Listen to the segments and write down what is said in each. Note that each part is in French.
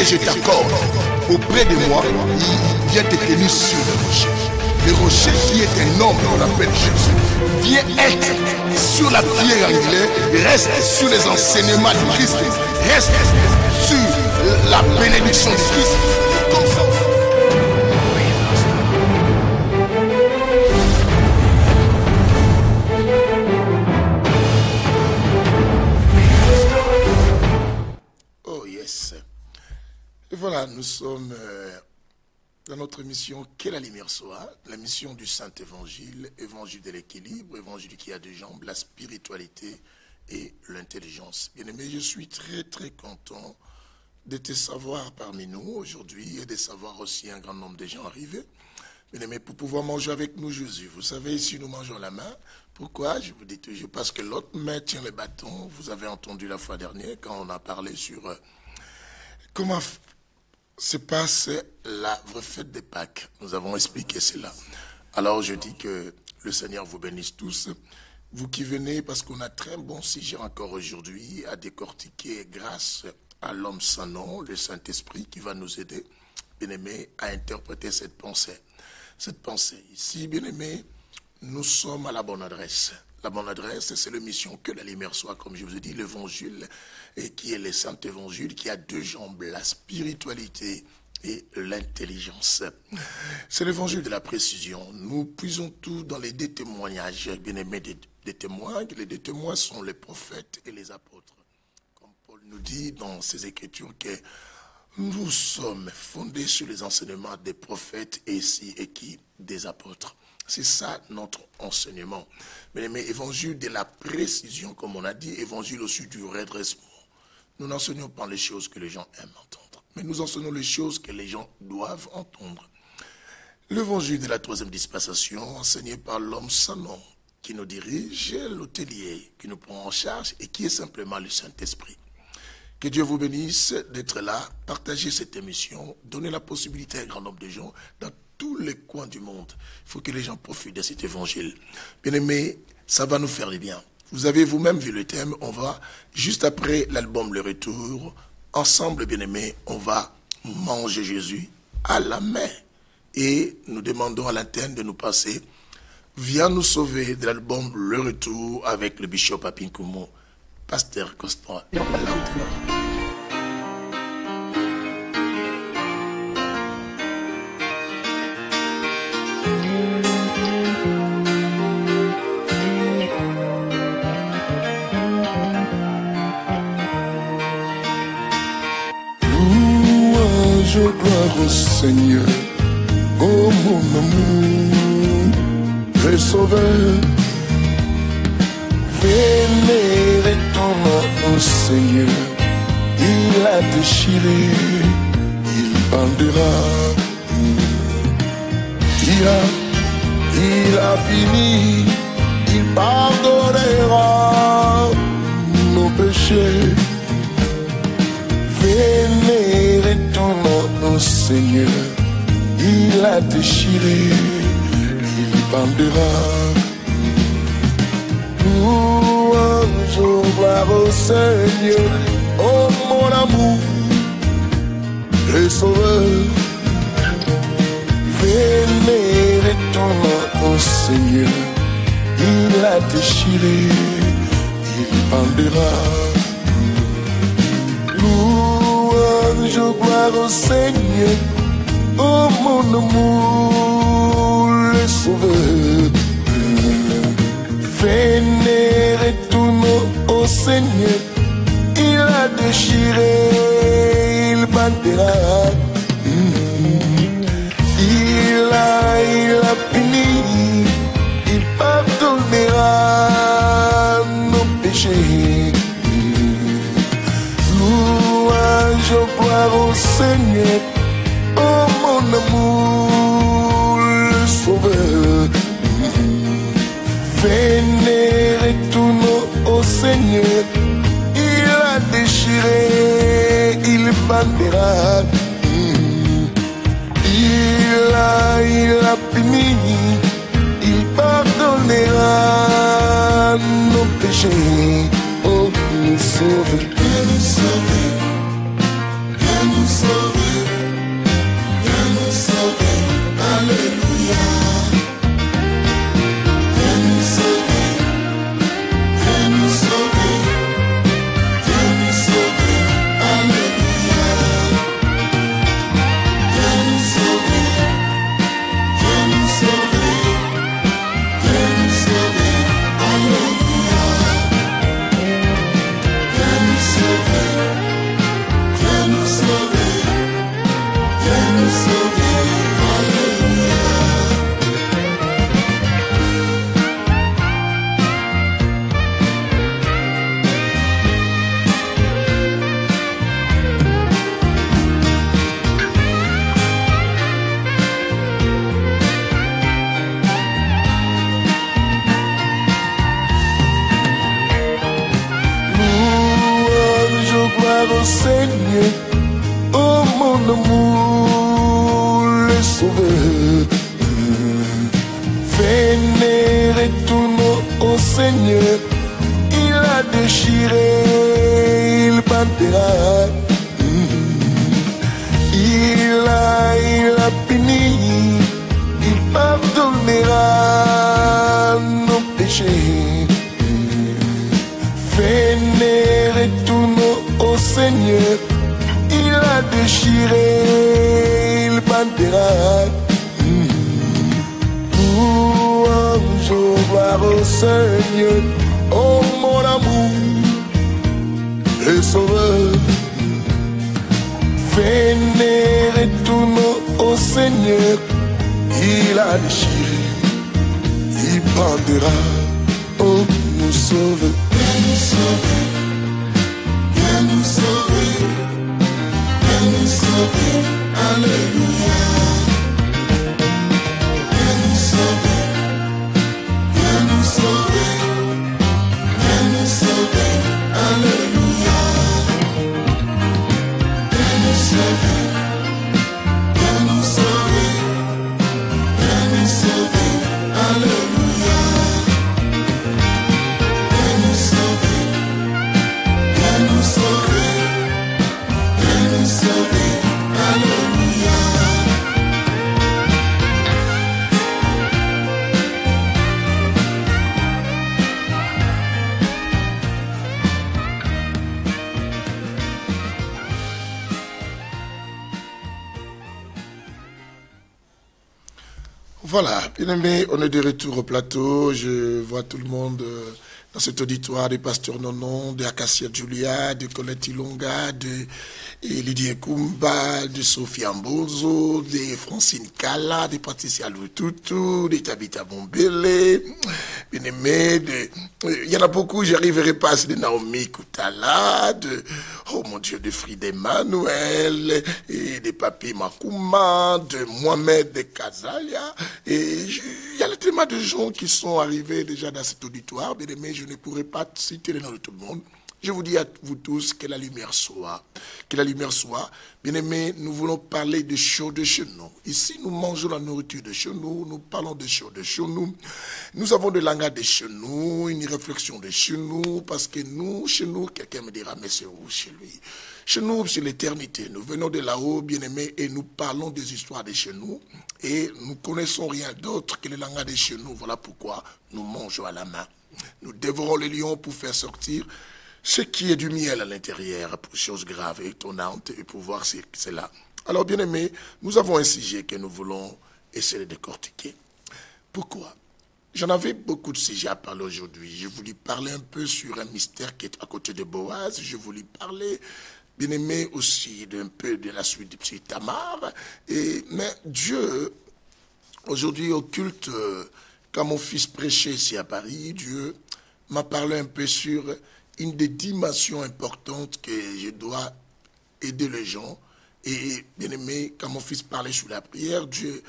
je t'accorde. Auprès de moi, il vient te tenir sur le rocher. Le rocher qui est un homme qu'on appelle Jésus. Viens être sur la pierre angulaire, reste sur les enseignements du Christ, reste sur la bénédiction du Christ. Comme ça. Oh yes. Et voilà, nous sommes dans notre mission Que la lumière soit, la mission du Saint-Évangile, évangile de l'équilibre, évangile qui a deux jambes, la spiritualité et l'intelligence. Bien-aimé, je suis très très content de te savoir parmi nous aujourd'hui et de savoir aussi un grand nombre de gens arrivés. Bien-aimé, pour pouvoir manger avec nous Jésus. Vous savez, ici nous mangeons la main. Pourquoi? Je vous dis toujours parce que l'autre main tient le bâton. Vous avez entendu la fois dernière quand on a parlé sur comment se passe la vraie fête de Pâques. Nous avons expliqué cela. Alors je dis que le Seigneur vous bénisse tous. Vous qui venez, parce qu'on a très bon sujet encore aujourd'hui à décortiquer grâce à l'homme sans nom, le Saint-Esprit qui va nous aider, bien-aimés, à interpréter cette pensée. Cette pensée ici, bien-aimés, nous sommes à la bonne adresse. La bonne adresse, c'est la mission Que la lumière soit, comme je vous ai dit, l'évangile, et qui est le Saint-Évangile, qui a deux jambes, la spiritualité et l'intelligence. C'est l'évangile de la précision. Nous puisons tout dans les deux témoignages, bien-aimés, des témoins. Les deux témoins sont les prophètes et les apôtres. Comme Paul nous dit dans ses écritures que nous sommes fondés sur les enseignements des prophètes et ici et qui des apôtres. C'est ça notre enseignement. Mais évangile de la précision, comme on a dit, évangile aussi du redressement. Nous n'enseignons pas les choses que les gens aiment entendre, mais nous enseignons les choses que les gens doivent entendre. L'évangile de la troisième dispensation, enseigné par l'homme sans nom, qui nous dirige, l'hôtelier, qui nous prend en charge et qui est simplement le Saint-Esprit. Que Dieu vous bénisse d'être là, partager cette émission, donner la possibilité à un grand nombre de gens dans tous les coins du monde. Il faut que les gens profitent de cet évangile. Bien-aimés, ça va nous faire du bien. Vous avez vous-même vu le thème. On va, juste après l'album Le Retour, ensemble, bien-aimés, on va manger Jésus à la main. Et nous demandons à l'antenne de nous passer. Viens nous sauver de l'album Le Retour avec le bishop Apinkumo, Pasteur Constant. Gloire au Seigneur, oh mon amour, le Sauveur. Vénérez ton nom au Seigneur, il a déchiré, il bandera. Il a fini, il pardonnera nos péchés. Vénérez ton nom au Seigneur, il a déchiré, il bandera. Louange, gloire au Seigneur, oh mon amour, le Sauveur. Vénérez ton nom au Seigneur, il a déchiré, il bandera. Louange, gloire au Seigneur, oh mon amour, le Sauveur. Vénérez ton nom au Seigneur, il a déchiré, il bandera. Il a fini, il pardonnera nos péchés. Louange, gloire au Seigneur, oh mon amour, le Sauveur. Vénérez ton nom au Seigneur, il a déchiré, il bandera. Il a fini, il pardonnera nos péchés. Oh, nous sauve, nous sauve, nous Seigneur, oh mon amour, le sauveur. Vénérez tous nos au Seigneur, il a déchiré, il bandera. Il a puni, il pardonnera nos péchés. Vénérez tous nos au Seigneur, il a déchiré, il bandera. Louange, gloire au Seigneur, oh mon amour, le sauveur. Vénérez tous nos au Seigneur, il a déchiré, il bandera, oh nous sauve. Nous sauver, viens nous sauver, viens nous sauver, alléluia. Viens nous sauver, viens nous sauver, viens nous sauver, alléluia. Viens nous sauver, viens nous sauver, viens nous sauver, alléluia. Viens nous sauver, viens nous sauver, viens nous sauver, alléluia. Voilà, bien aimé, on est de retour au plateau. Je vois tout le monde dans cet auditoire, des pasteurs Nonon, de Acacia Julia, de Colette Ilonga, de Lydie Kumba, de Sophie Ambozo, de Francine Kala, de Patricia Lututu, de Tabitha Bombele, bien aimé, il y en a beaucoup, j'arriverai pas, c'est de Naomi Koutala, de, oh mon Dieu, de Frida Emmanuel, et de Papi Makuma, de Mohamed de Kazalia, et il y a tellement de gens qui sont arrivés déjà dans cet auditoire, bien aimé, je ne pourrai pas citer les noms de tout le monde. Je vous dis à vous tous que la lumière soit. Que la lumière soit. Bien-aimés, nous voulons parler de choses de chez nous. Ici, nous mangeons la nourriture de chez nous. Nous parlons de choses de chez nous. Nous avons de langage de chez nous, une réflexion de chez nous. Parce que nous, chez nous, quelqu'un me dira, mais c'est où chez lui? Chez nous, c'est l'éternité. Nous venons de là-haut, bien-aimés, et nous parlons des histoires de chez nous. Et nous connaissons rien d'autre que le langage de chez nous. Voilà pourquoi nous mangeons à la main. Nous dévorons les lions pour faire sortir ce qui est du miel à l'intérieur, pour choses graves et étonnantes, et pour voir si c'est là. Alors, bien aimé, nous avons un sujet que nous voulons essayer de décortiquer. Pourquoi? J'en avais beaucoup de sujets à parler aujourd'hui. Je voulais parler un peu sur un mystère qui est à côté de Boaz. Je voulais parler, bien aimé, aussi d'un peu de la suite du petit Tamar. Mais Dieu, aujourd'hui au culte, quand mon fils prêchait ici à Paris, Dieu m'a parlé un peu sur une des dimensions importantes que je dois aider les gens. Et bien aimé, quand mon fils parlait sur la prière, Dieu,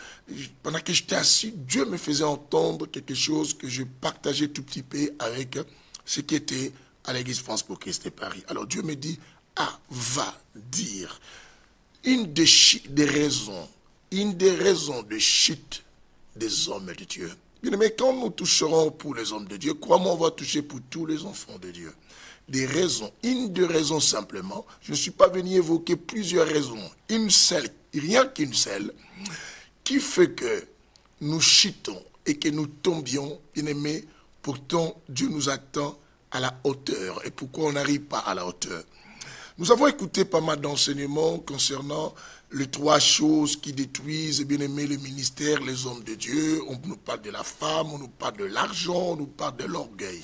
pendant que j'étais assis, Dieu me faisait entendre quelque chose que je partageais tout petit peu avec ce qui était à l'église France pour Christ et Paris. Alors Dieu me dit, va dire, une des raisons de chute des hommes de Dieu, Bien-aimés, quand nous toucherons pour les hommes de Dieu, crois-moi, on va toucher pour tous les enfants de Dieu. Des raisons, une de raisons simplement. Je ne suis pas venu évoquer plusieurs raisons. Une seule, rien qu'une seule, qui fait que nous chutons et que nous tombions, bien-aimés, pourtant Dieu nous attend à la hauteur. Et pourquoi on n'arrive pas à la hauteur? Nous avons écouté pas mal d'enseignements concernant les trois choses qui détruisent, bien aimé, le ministère, les hommes de Dieu. On nous parle de la femme, on nous parle de l'argent, on nous parle de l'orgueil.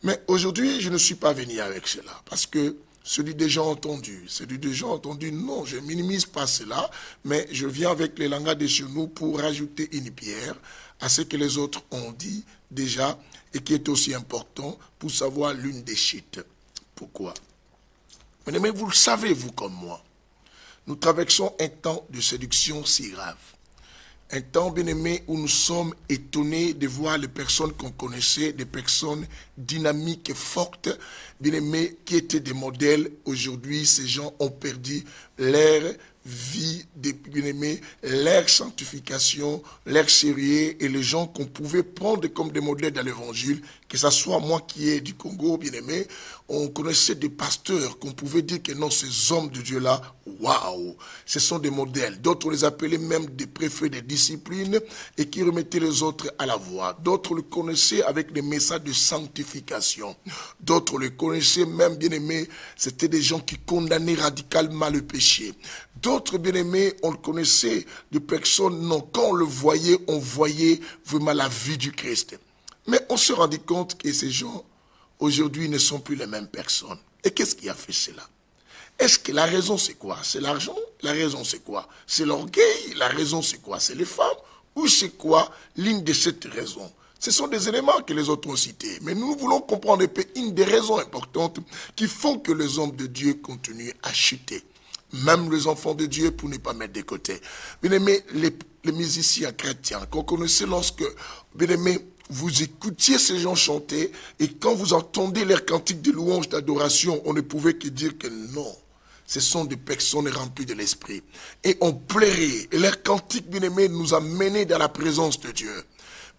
Mais aujourd'hui, je ne suis pas venu avec cela, parce que c'est du déjà entendu. C'est du déjà entendu, non, je ne minimise pas cela, mais je viens avec les langages de chez nous pour rajouter une pierre à ce que les autres ont dit déjà, et qui est aussi important pour savoir l'une des chutes. Pourquoi? Mais vous le savez, vous comme moi, nous traversons un temps de séduction si grave. Un temps, bien-aimé, où nous sommes étonnés de voir les personnes qu'on connaissait, des personnes dynamiques et fortes, bien-aimés, qui étaient des modèles. Aujourd'hui, ces gens ont perdu leur vie, bien-aimés, leur sanctification, leur sérieux, et les gens qu'on pouvait prendre comme des modèles dans l'évangile, que ce soit moi qui est du Congo, bien-aimé, on connaissait des pasteurs qu'on pouvait dire que non, ces hommes de Dieu-là, waouh, ce sont des modèles. D'autres, on les appelait même des préfets des disciplines et qui remettaient les autres à la voie. D'autres le connaissaient avec des messages de sanctification. D'autres le connaissaient même, bien-aimés, c'était des gens qui condamnaient radicalement le péché. D'autres, bien-aimés, on le connaissait de personnes, non, quand on le voyait, on voyait vraiment la vie du Christ. Mais on se rendit compte que ces gens, aujourd'hui, ne sont plus les mêmes personnes. Et qu'est-ce qui a fait cela? Est-ce que la raison, c'est quoi? C'est l'argent? La raison, c'est quoi? C'est l'orgueil? La raison, c'est quoi? C'est les femmes? Ou c'est quoi l'une de ces raisons? Ce sont des éléments que les autres ont cités. Mais nous voulons comprendre une des raisons importantes qui font que les hommes de Dieu continuent à chuter. Même les enfants de Dieu, pour ne pas mettre de côté. Bien aimé, les musiciens chrétiens qu'on connaissait lorsque, bien aimé, vous écoutiez ces gens chanter, et quand vous entendez leurs cantiques de louange, d'adoration, on ne pouvait que dire que non. Ce sont des personnes remplies de l'esprit. Et on plairait. Et leurs cantiques, bien aimés, nous a menés dans la présence de Dieu.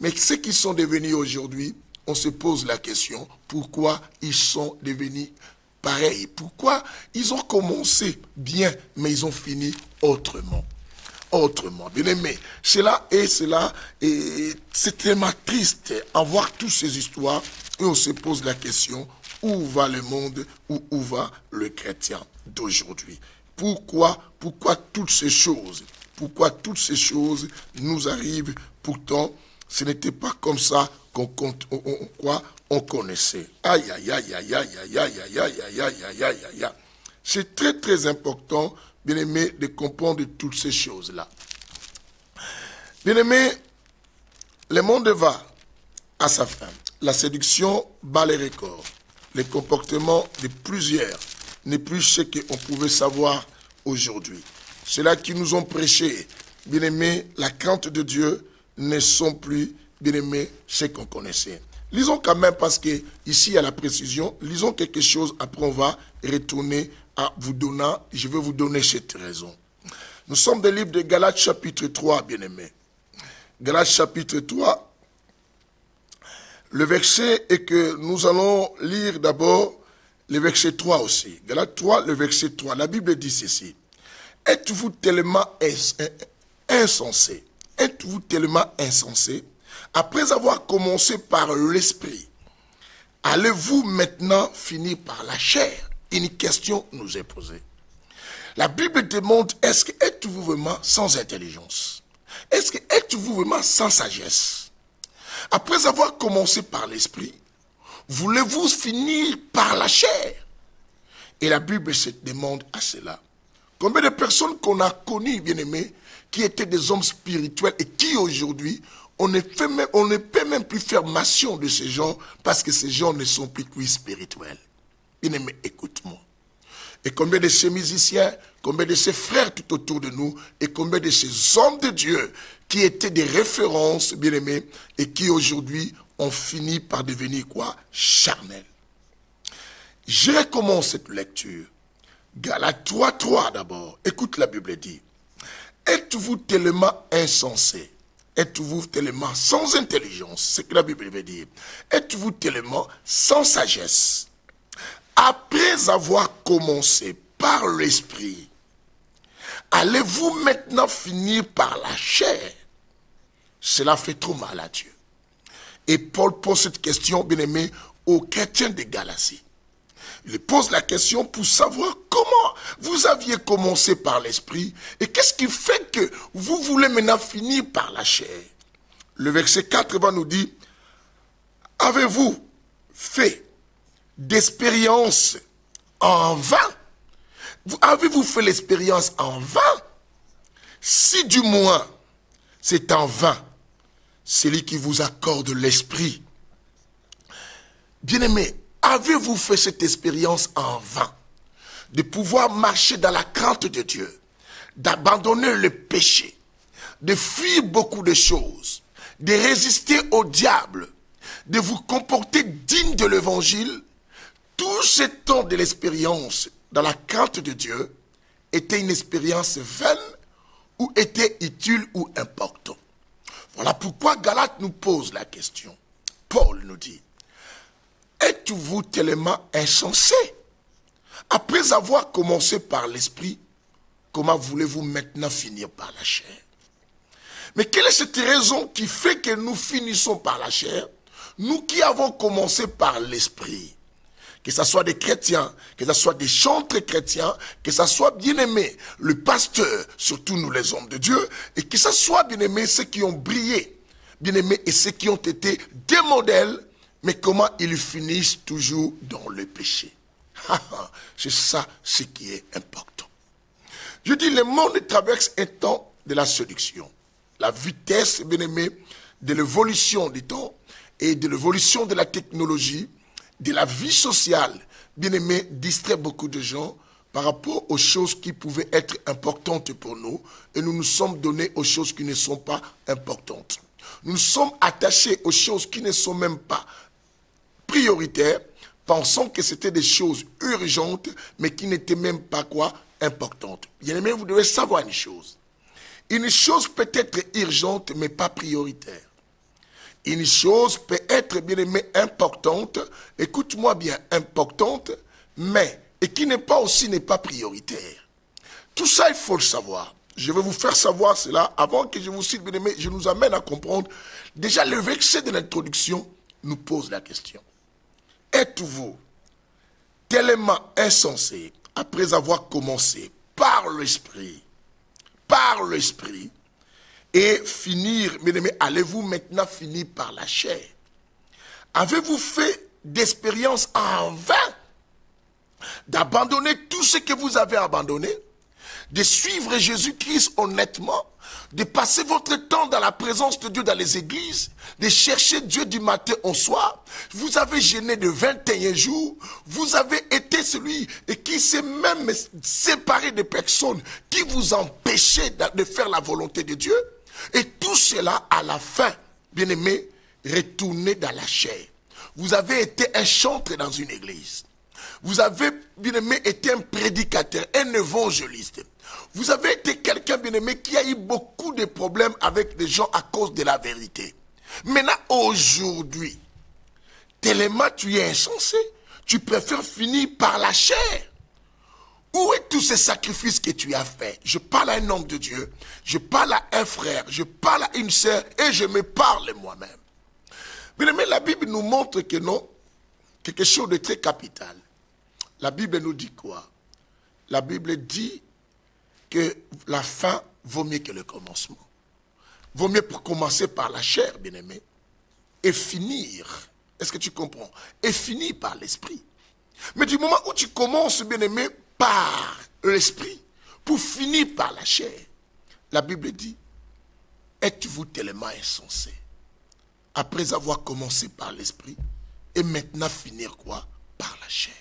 Mais ceux qui sont devenus aujourd'hui, on se pose la question, pourquoi ils sont devenus pareils? Pourquoi ils ont commencé bien, mais ils ont fini autrement? Autrement, bien aimé, cela, et c'est tellement triste à voir toutes ces histoires, et on se pose la question, où va le monde, où va le chrétien d'aujourd'hui? Pourquoi toutes ces choses? Pourquoi toutes ces choses nous arrivent? Pourtant, ce n'était pas comme ça qu'on connaissait. Aïe, aïe, aïe, aïe, aïe, aïe, aïe, aïe, aïe, aïe, aïe, aïe, aïe, aïe. C'est très, très important, bien aimé, de comprendre toutes ces choses-là. Bien aimé, le monde va à sa fin. La séduction bat les records. Les comportements de plusieurs n'est plus ce qu'on pouvait savoir aujourd'hui. Ceux-là qui nous ont prêché, bien aimé, la crainte de Dieu, ne sont plus, bien aimé, ce qu'on connaissait. Lisons quand même, parce que ici il y a la précision, lisons quelque chose, après on va retourner à vous donner, je vais vous donner cette raison. Nous sommes dans le livre de Galates chapitre 3, bien aimé. Galates chapitre 3, le verset est que nous allons lire d'abord le verset 3 aussi. Galates 3, le verset 3. La Bible dit ceci. Êtes-vous tellement insensé? Êtes-vous tellement insensé? Après avoir commencé par l'esprit, allez-vous maintenant finir par la chair? Une question nous est posée. La Bible demande, est-ce que êtes-vous vraiment sans intelligence? Est-ce que êtes-vous vraiment sans sagesse? Après avoir commencé par l'esprit, voulez-vous finir par la chair? Et la Bible se demande à cela. Combien de personnes qu'on a connues, bien aimées, qui étaient des hommes spirituels et qui aujourd'hui, on ne peut même plus faire mention de ces gens parce que ces gens ne sont plus spirituels. Bien aimé, écoute-moi. Et combien de ces musiciens, combien de ces frères tout autour de nous, et combien de ces hommes de Dieu qui étaient des références, bien aimés, et qui aujourd'hui ont fini par devenir quoi? Charnels. Je recommence cette lecture. Galates 3.3 d'abord. Écoute, la Bible dit. Êtes-vous tellement insensé? Êtes-vous tellement sans intelligence? C'est ce que la Bible veut dire. Êtes-vous tellement sans sagesse? Après avoir commencé par l'esprit, allez-vous maintenant finir par la chair? Cela fait trop mal à Dieu. Et Paul pose cette question, bien aimé, aux chrétiens de Galatie. Il pose la question pour savoir comment vous aviez commencé par l'esprit et qu'est-ce qui fait que vous voulez maintenant finir par la chair. Le verset 4 va nous dire, avez-vous fait d'expérience en vain? Avez-vous fait l'expérience en vain? Si du moins c'est en vain, celui qui vous accorde l'esprit. Bien-aimé, avez-vous fait cette expérience en vain? De pouvoir marcher dans la crainte de Dieu, d'abandonner le péché, de fuir beaucoup de choses, de résister au diable, de vous comporter digne de l'évangile. Tout ce temps de l'expérience dans la crainte de Dieu était une expérience vaine ou était utile ou important. Voilà pourquoi Galate nous pose la question. Paul nous dit, êtes-vous tellement insensé? Après avoir commencé par l'esprit, comment voulez-vous maintenant finir par la chair? Mais quelle est cette raison qui fait que nous finissons par la chair? Nous qui avons commencé par l'esprit. Que ce soit des chrétiens, que ce soit des chantres chrétiens, que ce soit bien-aimé le pasteur, surtout nous les hommes de Dieu, et que ce soit bien-aimé ceux qui ont brillé, bien-aimé et ceux qui ont été des modèles, mais comment ils finissent toujours dans le péché. C'est ça ce qui est important. Je dis, le monde traverse un temps de la séduction. La vitesse, bien-aimé, de l'évolution du temps et de l'évolution de la technologie, de la vie sociale, bien-aimé, distrait beaucoup de gens par rapport aux choses qui pouvaient être importantes pour nous, et nous nous sommes donnés aux choses qui ne sont pas importantes. Nous nous sommes attachés aux choses qui ne sont même pas prioritaires, pensant que c'était des choses urgentes, mais qui n'étaient même pas quoi, importantes. Bien-aimé, vous devez savoir une chose. Une chose peut être urgente, mais pas prioritaire. Une chose peut être, bien aimé, importante, écoute-moi bien, importante, mais, et qui n'est pas aussi, n'est pas prioritaire. Tout ça, il faut le savoir. Je vais vous faire savoir cela avant que je vous cite, bien aimé, je nous amène à comprendre. Déjà, le verset de l'introduction nous pose la question. Êtes-vous tellement insensé, après avoir commencé par l'esprit, et finir, bien aimé, allez-vous maintenant finir par la chair? Avez-vous fait d'expérience en vain d'abandonner tout ce que vous avez abandonné, de suivre Jésus-Christ honnêtement, de passer votre temps dans la présence de Dieu dans les églises, de chercher Dieu du matin au soir? Vous avez jeûné de 21 jours, vous avez été celui qui s'est même séparé de personnes qui vous empêchaient de faire la volonté de Dieu. Et tout cela, à la fin, bien-aimé, retourné dans la chair. Vous avez été un chantre dans une église. Vous avez, bien-aimé, été un prédicateur, un évangéliste. Vous avez été quelqu'un, bien-aimé, qui a eu beaucoup de problèmes avec des gens à cause de la vérité. Maintenant, aujourd'hui, tellement tu es insensé, tu préfères finir par la chair. Où est tous ces sacrifices que tu as faits? Je parle à un homme de Dieu, je parle à un frère, je parle à une sœur et je me parle moi-même. Bien-aimé, la Bible nous montre que non, quelque chose de très capital. La Bible nous dit quoi? La Bible dit que la fin vaut mieux que le commencement. Vaut mieux pour commencer par la chair, bien-aimé, et finir. Est-ce que tu comprends? Et finir par l'esprit. Mais du moment où tu commences, bien-aimé, par l'esprit, pour finir par la chair, la Bible dit, êtes-vous tellement insensé, après avoir commencé par l'esprit, et maintenant finir quoi? Par la chair.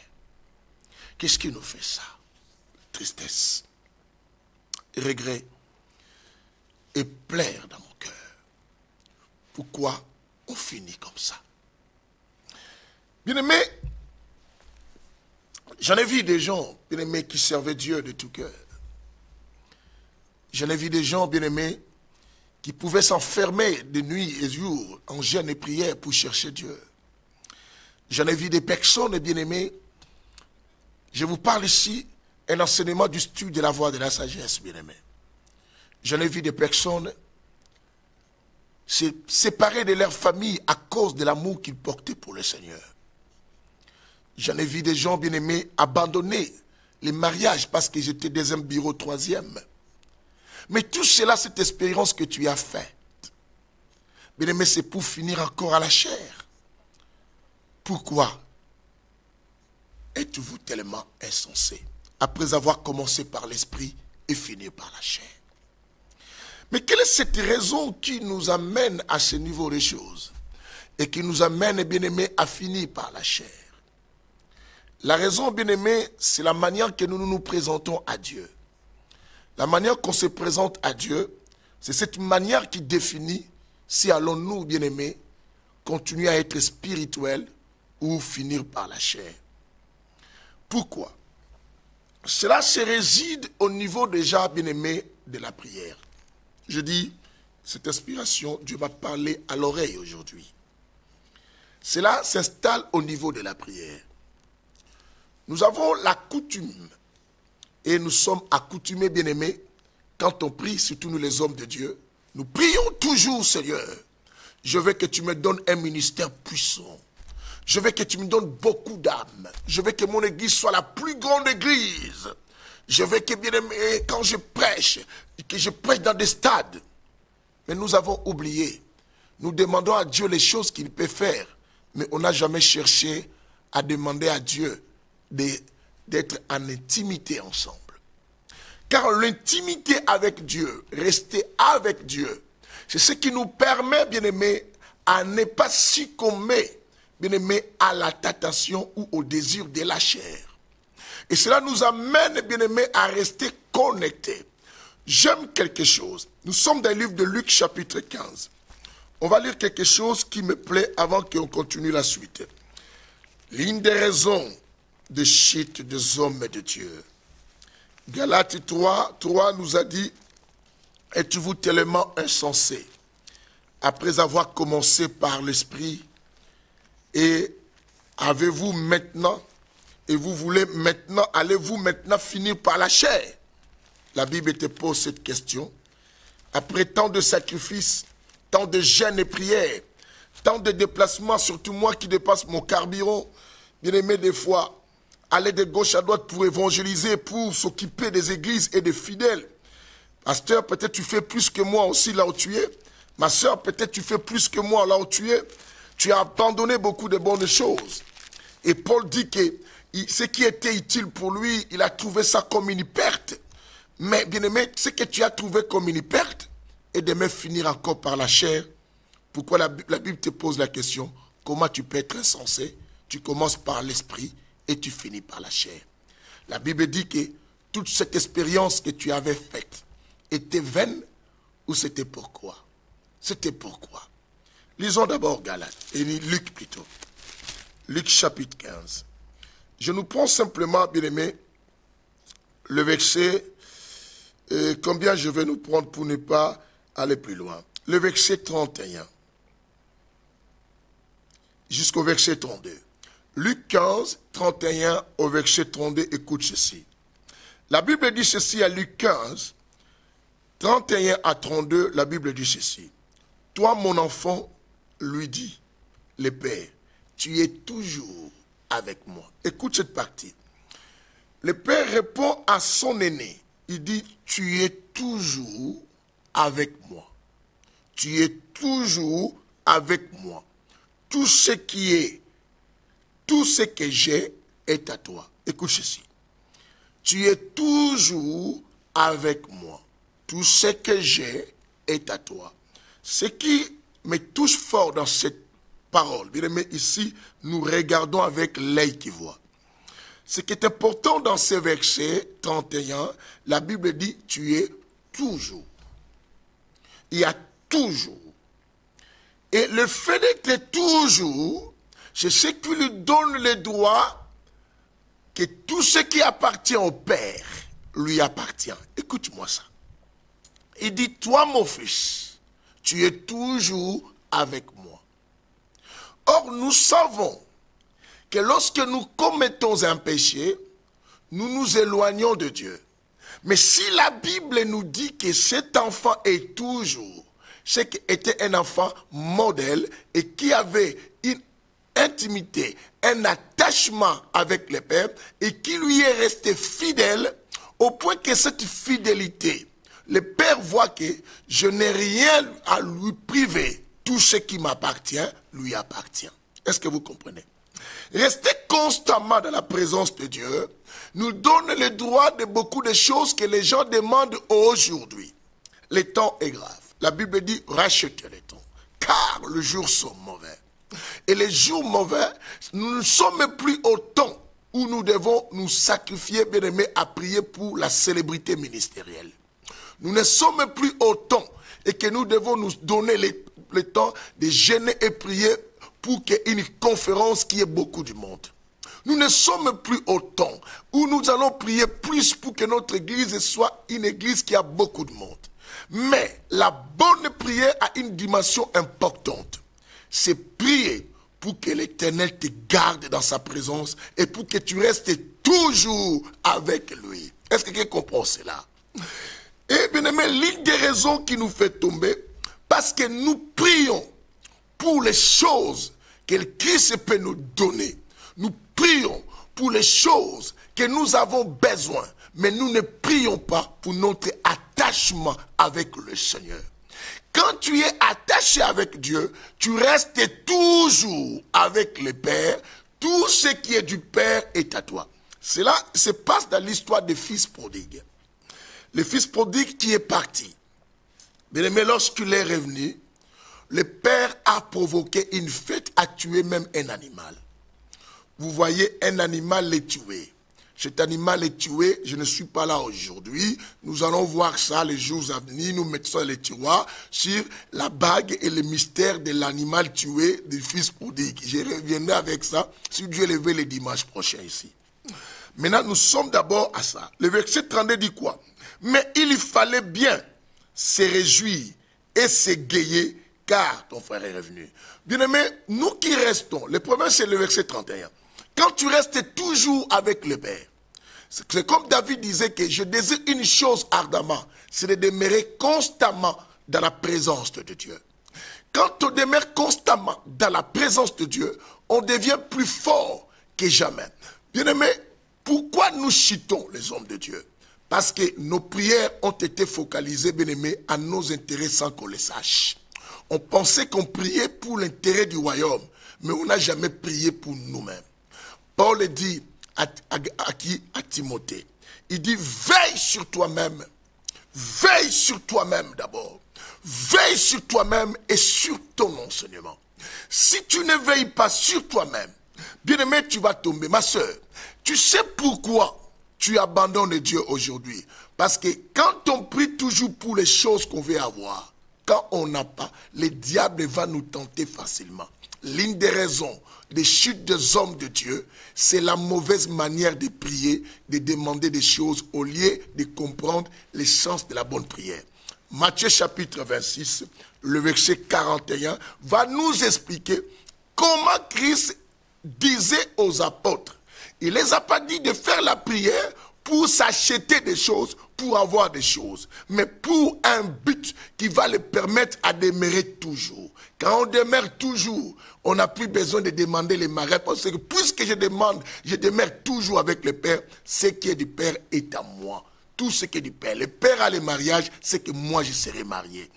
Qu'est-ce qui nous fait ça? Tristesse, regret et pleurs dans mon cœur. Pourquoi on finit comme ça? Bien-aimé, j'en ai vu des gens, bien-aimés, qui servaient Dieu de tout cœur. J'en ai vu des gens, bien-aimés, qui pouvaient s'enfermer de nuit et jour en jeûne et prière pour chercher Dieu. J'en ai vu des personnes, bien-aimés. Je vous parle ici un enseignement du stude de la voie de la sagesse, bien-aimés. J'en ai vu des personnes se séparer de leur famille à cause de l'amour qu'ils portaient pour le Seigneur. J'en ai vu des gens, bien-aimés, abandonner les mariages parce qu'ils étaient deuxième bureau, troisième. Mais tout cela, cette expérience que tu as faite, bien-aimé, c'est pour finir encore à la chair. Pourquoi êtes-vous tellement insensé après avoir commencé par l'esprit et fini par la chair? Mais quelle est cette raison qui nous amène à ce niveau des choses et qui nous amène, bien-aimé, à finir par la chair? La raison, bien-aimé, c'est la manière que nous nous présentons à Dieu. La manière qu'on se présente à Dieu, c'est cette manière qui définit si allons-nous, bien-aimés, continuer à être spirituels ou finir par la chair. Pourquoi? Cela se réside au niveau déjà, bien-aimé, de la prière. Je dis, cette inspiration, Dieu m'a parlé à l'oreille aujourd'hui. Cela s'installe au niveau de la prière. Nous avons la coutume, et nous sommes accoutumés, bien-aimés, quand on prie, surtout nous les hommes de Dieu, nous prions toujours, Seigneur, je veux que tu me donnes un ministère puissant. Je veux que tu me donnes beaucoup d'âmes. Je veux que mon église soit la plus grande église. Je veux que, bien-aimé, quand je prêche, que je prêche dans des stades. Mais nous avons oublié. Nous demandons à Dieu les choses qu'il peut faire. Mais on n'a jamais cherché à demander à Dieu d'être en intimité ensemble. Car l'intimité avec Dieu, rester avec Dieu, c'est ce qui nous permet, bien-aimé, à ne pas succomber, bien-aimé, à la tentation ou au désir de la chair. Et cela nous amène, bien-aimé, à rester connectés. J'aime quelque chose. Nous sommes dans le livre de Luc, chapitre 15. On va lire quelque chose qui me plaît avant qu'on continue la suite. L'une des raisons de chute des hommes de Dieu. Galates 3 nous a dit, êtes-vous tellement insensés, après avoir commencé par l'esprit, et avez-vous maintenant, et vous voulez maintenant, allez-vous maintenant finir par la chair? La Bible te pose cette question. Après tant de sacrifices, tant de jeûnes et prières, tant de déplacements, surtout moi qui dépasse mon carburant, bien aimé, des fois, aller de gauche à droite pour évangéliser, pour s'occuper des églises et des fidèles. Pasteur, peut-être tu fais plus que moi aussi là où tu es. Ma soeur, peut-être tu fais plus que moi là où tu es. Tu as abandonné beaucoup de bonnes choses. Et Paul dit que ce qui était utile pour lui, il a trouvé ça comme une perte. Mais bien aimé, ce que tu as trouvé comme une perte, et de me finir encore par la chair, pourquoi la Bible te pose la question, comment tu peux être insensé? Tu commences par l'esprit et tu finis par la chair. La Bible dit que toute cette expérience que tu avais faite était vaine ou c'était pourquoi? C'était pourquoi? Lisons d'abord Galates, et Luc plutôt. Luc chapitre 15. Je nous prends simplement, bien aimé, le verset, combien je vais nous prendre pour ne pas aller plus loin. Le verset 31 jusqu'au verset 32. Luc 15, 31 au verset 32, écoute ceci. La Bible dit ceci à Luc 15, 31 à 32, la Bible dit ceci. Toi, mon enfant, lui dit le Père, tu es toujours avec moi. Écoute cette partie. Le Père répond à son aîné. Il dit, tu es toujours avec moi. Tu es toujours avec moi. Tout ce qui est, tout ce que j'ai est à toi. Écoute ceci. Tu es toujours avec moi. Tout ce que j'ai est à toi. Ce qui me touche fort dans cette parole, bien aimé, ici, nous regardons avec l'œil qui voit. Ce qui est important dans ce verset 31, la Bible dit, tu es toujours. Il y a toujours. Et le fait d'être toujours, c'est ce qui lui donne le droit que tout ce qui appartient au Père lui appartient. Écoute-moi ça. Il dit, toi mon fils, tu es toujours avec moi. Or, nous savons que lorsque nous commettons un péché, nous nous éloignons de Dieu. Mais si la Bible nous dit que cet enfant est toujours, c'est qu'il était un enfant modèle et qui avait une intimité, un attachement avec le Père et qui lui est resté fidèle au point que cette fidélité, le Père voit que je n'ai rien à lui priver. Tout ce qui m'appartient, lui appartient. Est-ce que vous comprenez? Rester constamment dans la présence de Dieu nous donne le droit de beaucoup de choses que les gens demandent aujourd'hui. Le temps est grave. La Bible dit, rachetez le temps, car les jours sont mauvais. Et les jours mauvais, nous ne sommes plus au temps où nous devons nous sacrifier, bien aimés, à prier pour la célébrité ministérielle. Nous ne sommes plus au temps et que nous devons nous donner le temps de jeûner et prier pour qu'il y ait une conférence qui ait beaucoup de monde. Nous ne sommes plus au temps où nous allons prier plus pour que notre église soit une église qui a beaucoup de monde. Mais la bonne prière a une dimension importante. C'est prier pour que l'Éternel te garde dans sa présence et pour que tu restes toujours avec lui. Est-ce que quelqu'un comprend cela? Et bien aimé, l'une des raisons qui nous fait tomber, parce que nous prions pour les choses que le Christ peut nous donner. Nous prions pour les choses que nous avons besoin, mais nous ne prions pas pour notre attachement avec le Seigneur. Quand tu es attaché avec Dieu, tu restes toujours avec le Père. Tout ce qui est du Père est à toi. Cela se passe dans l'histoire des fils prodigues. Le fils prodigue qui est parti. Bien aimé, lorsqu'il est revenu, le Père a provoqué une fête à tuer même un animal. Vous voyez, un animal est tué. Cet animal est tué, je ne suis pas là aujourd'hui. Nous allons voir ça les jours à venir. Nous mettons ça les tiroirs sur la bague et le mystère de l'animal tué du fils prodigue. Je reviendrai avec ça si Dieu le veut le dimanche prochain ici. Maintenant, nous sommes d'abord à ça. Le verset 32 dit quoi? Mais il fallait bien se réjouir et s'égayer car ton frère est revenu. Bien-aimés, nous qui restons, le premier c'est le verset 31. Quand tu restes toujours avec le Père, c'est comme David disait que je désire une chose ardemment, c'est de demeurer constamment dans la présence de Dieu. Quand on demeure constamment dans la présence de Dieu, on devient plus fort que jamais. Bien-aimés, pourquoi nous chutons les hommes de Dieu? Parce que nos prières ont été focalisées, bien-aimés, à nos intérêts sans qu'on les sache. On pensait qu'on priait pour l'intérêt du royaume, mais on n'a jamais prié pour nous-mêmes. Paul dit à Timothée, il dit veille sur toi-même d'abord, veille sur toi-même et sur ton enseignement. Si tu ne veilles pas sur toi-même, bien-aimé, tu vas tomber. Ma soeur, tu sais pourquoi tu abandonnes Dieu aujourd'hui? Parce que quand on prie toujours pour les choses qu'on veut avoir, quand on n'a pas, le diable va nous tenter facilement. L'une des raisons des chutes des hommes de Dieu, c'est la mauvaise manière de prier, de demander des choses au lieu de comprendre les sens de la bonne prière. Matthieu chapitre 26, le verset 41, va nous expliquer comment Christ disait aux apôtres. Il ne les a pas dit de faire la prière pour s'acheter des choses, pour avoir des choses, mais pour un but qui va les permettre à demeurer toujours. Quand on demeure toujours, on n'a plus besoin de demander les mariages, parce que puisque je demande, je demeure toujours avec le Père, ce qui est du Père est à moi. Tout ce qui est du Père. Le Père a les mariages, c'est que moi je serai marié.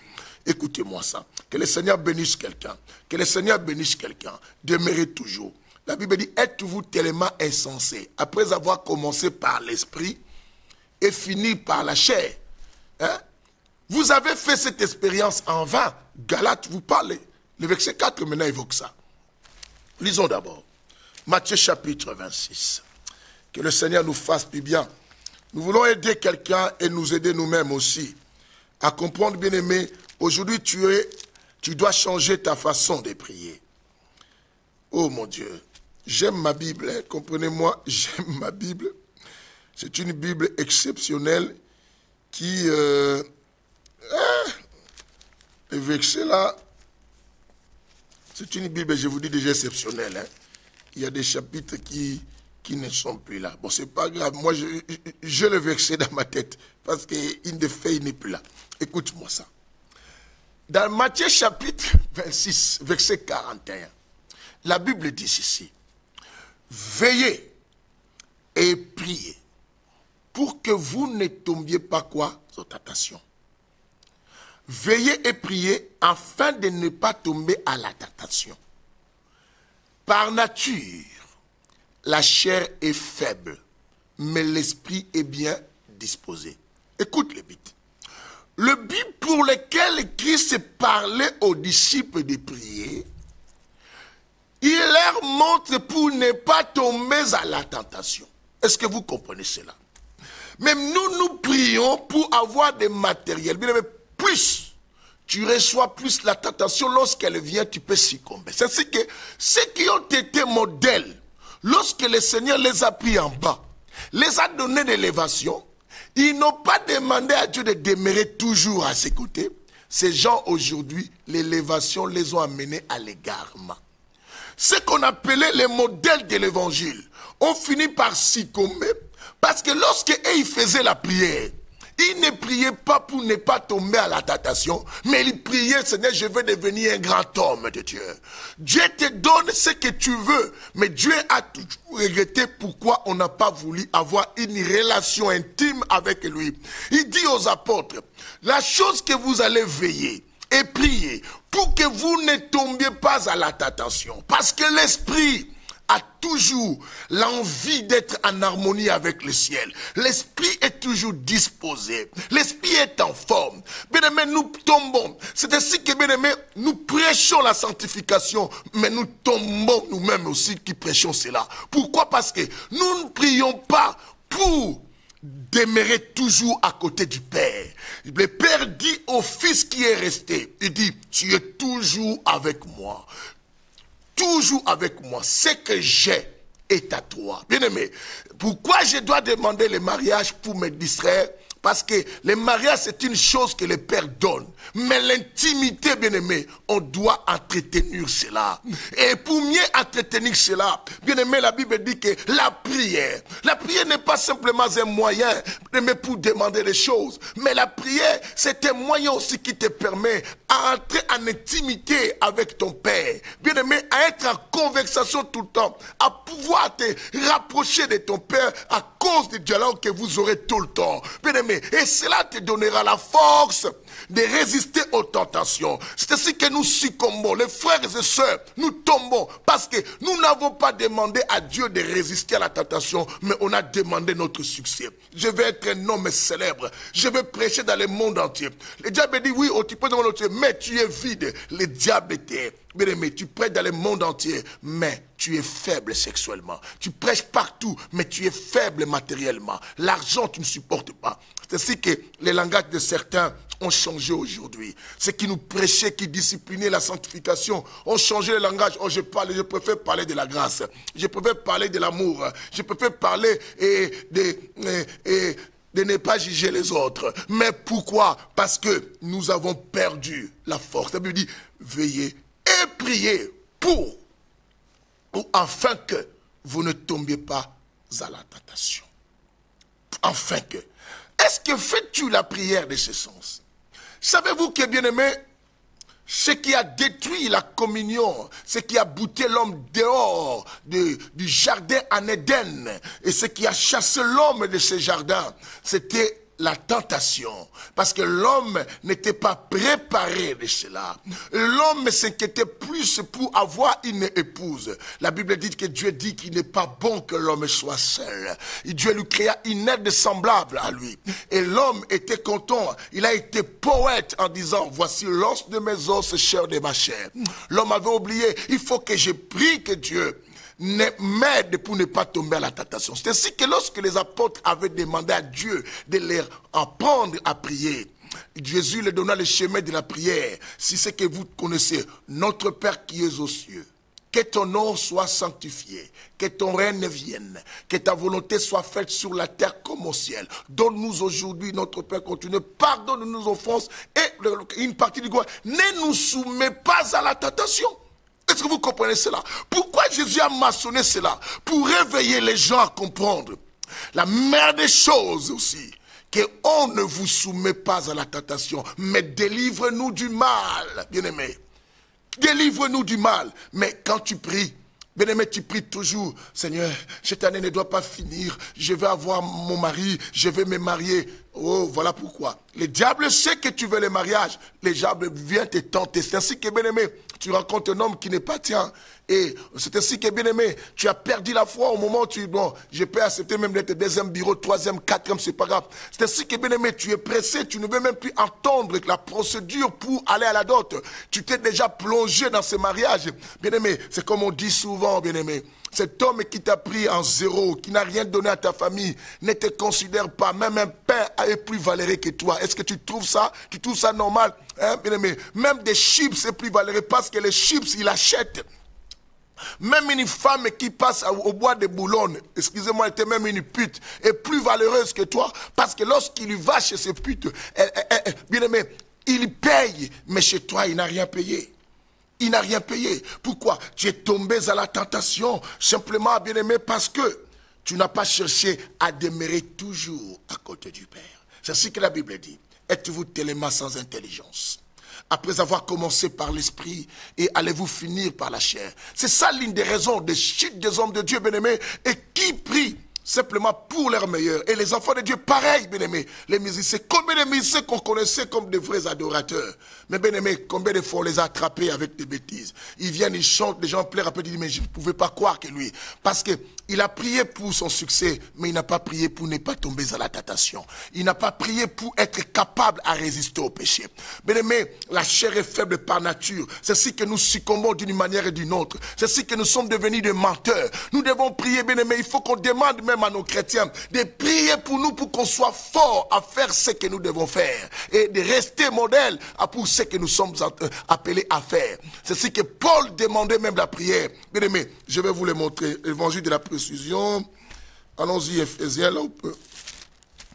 Écoutez-moi ça. Que le Seigneur bénisse quelqu'un. Que le Seigneur bénisse quelqu'un. Demeurez toujours. La Bible dit, êtes-vous tellement insensé, après avoir commencé par l'esprit et fini par la chair. Hein? Vous avez fait cette expérience en vain. Galates vous parle. Le verset 4 maintenant évoque ça. Lisons d'abord. Matthieu chapitre 26. Que le Seigneur nous fasse du bien. Nous voulons aider quelqu'un et nous aider nous-mêmes aussi à comprendre, bien-aimé, aujourd'hui tu dois changer ta façon de prier. Oh mon Dieu. J'aime ma Bible, hein, comprenez-moi, j'aime ma Bible. C'est une Bible exceptionnelle qui... le verset là, c'est une Bible, je vous dis déjà exceptionnelle. Hein. Il y a des chapitres qui ne sont plus là. Bon, c'est pas grave. Moi, je le verset dans ma tête. Parce qu'une des feuilles n'est plus là. Écoute-moi ça. Dans Matthieu chapitre 26, verset 41, la Bible dit ceci. Veillez et priez pour que vous ne tombiez pas quoi? En tentation. Veillez et priez afin de ne pas tomber à la tentation. Par nature, la chair est faible, mais l'esprit est bien disposé. Écoute le but. Le but pour lequel Christ parlait aux disciples de prier, il leur montre pour ne pas tomber à la tentation. Est-ce que vous comprenez cela? Même nous prions pour avoir des matériels. Bien, mais plus tu reçois plus la tentation, lorsqu'elle vient, tu peux succomber. C'est que ceux qui ont été modèles, lorsque le Seigneur les a pris en bas, les a donné l'élévation, ils n'ont pas demandé à Dieu de demeurer toujours à ses côtés. Ces gens aujourd'hui, l'élévation les ont amenés à l'égarement. Ce qu'on appelait les modèles de l'évangile ont fini par succomber parce que lorsque ils faisaient la prière, ils ne priaient pas pour ne pas tomber à la tentation, mais ils priaient, Seigneur, je veux devenir un grand homme de Dieu. Dieu te donne ce que tu veux, mais Dieu a toujours regretté pourquoi on n'a pas voulu avoir une relation intime avec lui. Il dit aux apôtres, la chose que vous allez veiller et prier pour que vous ne tombiez pas à la tentation, parce que l'esprit a toujours l'envie d'être en harmonie avec le ciel. L'esprit est toujours disposé. L'esprit est en forme. Bien-aimés, nous tombons. C'est ainsi que, bien-aimés, nous prêchons la sanctification, mais nous tombons nous-mêmes aussi qui prêchons cela. Pourquoi? Parce que nous ne prions pas pour demeurer toujours à côté du Père. Le Père dit au Fils qui est resté, il dit, tu es toujours avec moi. Toujours avec moi. Ce que j'ai est à toi. Bien-aimé, pourquoi je dois demander le mariage pour me distraire? Parce que le mariage, c'est une chose que le Père donne. Mais l'intimité, bien-aimé, on doit entretenir cela. Et pour mieux entretenir cela, bien-aimé, la Bible dit que la prière n'est pas simplement un moyen, bien-aimé, pour demander des choses. Mais la prière, c'est un moyen aussi qui te permet à entrer en intimité avec ton Père. Bien-aimé, à être en conversation tout le temps, à pouvoir te rapprocher de ton Père à cause du dialogue que vous aurez tout le temps. Bien-aimé, et cela te donnera la force de résister aux tentations. C'est ainsi que nous succombons. Les frères et sœurs, nous tombons parce que nous n'avons pas demandé à Dieu de résister à la tentation, mais on a demandé notre succès. Je vais être un homme célèbre. Je vais prêcher dans le monde entier. Le diable dit, oui, tu peux demander au Dieu, mais tu es vide. Le diable était. Bien aimé, tu prêches dans le monde entier, mais tu es faible sexuellement. Tu prêches partout, mais tu es faible matériellement. L'argent, tu ne supportes pas. C'est ainsi que les langages de certains ont changé aujourd'hui. Ceux qui nous prêchaient, qui disciplinaient la sanctification, ont changé le langage. Oh, je préfère parler de la grâce. Je préfère parler de l'amour. Je préfère parler de ne pas juger les autres. Mais pourquoi? Parce que nous avons perdu la force. La Bible dit, veillez et priez pour ou afin que vous ne tombiez pas à la tentation. Afin que. Est-ce que fais-tu la prière de ce sens? Savez-vous que, bien-aimé, ce qui a détruit la communion, ce qui a bouté l'homme dehors du jardin en Éden, et ce qui a chassé l'homme de ce jardin, c'était la tentation, parce que l'homme n'était pas préparé de cela. L'homme s'inquiétait plus pour avoir une épouse. La Bible dit que Dieu dit qu'il n'est pas bon que l'homme soit seul. Et Dieu lui créa une aide semblable à lui. Et l'homme était content. Il a été poète en disant, voici l'os de mes os, chair de ma chair. L'homme avait oublié, il faut que je prie que Dieu m'aide pour ne pas tomber à la tentation. C'est ainsi que lorsque les apôtres avaient demandé à Dieu de leur apprendre à prier, Jésus leur donna le chemin de la prière. Si c'est que vous connaissez, notre Père qui est aux cieux, Que ton nom soit sanctifié, que ton règne vienne, que ta volonté soit faite sur la terre comme au ciel. Donne-nous aujourd'hui, notre Père continue, pardonne-nous nos offenses et une partie du gouvernement. Ne nous soumets pas à la tentation. Est-ce que vous comprenez cela? Pourquoi Jésus a maçonné cela? Pour réveiller les gens à comprendre. La meilleure des choses aussi, qu'on ne vous soumet pas à la tentation, mais délivre-nous du mal, bien-aimé. Délivre-nous du mal. Mais quand tu pries, bien-aimé, tu pries toujours, Seigneur, cette année ne doit pas finir, je vais avoir mon mari, je vais me marier. Oh, voilà pourquoi. Le diable sait que tu veux le mariage. Le diable vient te tenter. C'est ainsi que, bien-aimé, tu rencontres un homme qui n'est pas tien. Et c'est ainsi que, bien-aimé, tu as perdu la foi au moment où tu dis, bon, je peux accepter même d'être deuxième bureau, troisième, quatrième, c'est pas grave. C'est ainsi que, bien-aimé, tu es pressé, tu ne veux même plus entendre la procédure pour aller à la dot. Tu t'es déjà plongé dans ce mariage. Bien-aimé, c'est comme on dit souvent, bien-aimé. Cet homme qui t'a pris en zéro, qui n'a rien donné à ta famille, ne te considère pas. Même un père est plus valeureux que toi. Est-ce que tu trouves ça? Tu trouves ça normal? Hein, bien aimé? Même des chips, c'est plus valeureux parce que les chips, il achète. Même une femme qui passe au bois de Boulogne, excusez-moi, elle était même une pute, est plus valeureuse que toi. Parce que lorsqu'il va chez ces putes, bien aimé, il paye. Mais chez toi, il n'a rien payé. Il n'a rien payé. Pourquoi? Tu es tombé à la tentation, simplement, bien-aimé, parce que tu n'as pas cherché à demeurer toujours à côté du Père. C'est ce que la Bible dit. Êtes-vous tellement sans intelligence? Après avoir commencé par l'esprit, et allez-vous finir par la chair? C'est ça l'une des raisons des chutes des hommes de Dieu, bien-aimés, et qui prient simplement pour leur meilleur. Et les enfants de Dieu, pareil, bien-aimés. Les musiciens, combien de musiciens qu'on connaissait comme des vrais adorateurs. Mais bien-aimés, combien de fois on les a attrapés avec des bêtises. Ils viennent, ils chantent, les gens pleurent, après ils disent, mais je ne pouvais pas croire que lui. Parce qu'il a prié pour son succès, mais il n'a pas prié pour ne pas tomber à la tentation. Il n'a pas prié pour être capable à résister au péché. Bien-aimés, la chair est faible par nature. C'est ainsi que nous succombons d'une manière et d'une autre. C'est ainsi que nous sommes devenus des menteurs. Nous devons prier, bien-aimés. Il faut qu'on demande même à nos chrétiens de prier pour nous, pour qu'on soit forts à faire ce que nous devons faire et de rester modèle pour ce que nous sommes appelés à faire. C'est ce que Paul demandait même la prière. Bien aimé, je vais vous le montrer. Évangile de la précision. Allons-y, Éphésiens, là où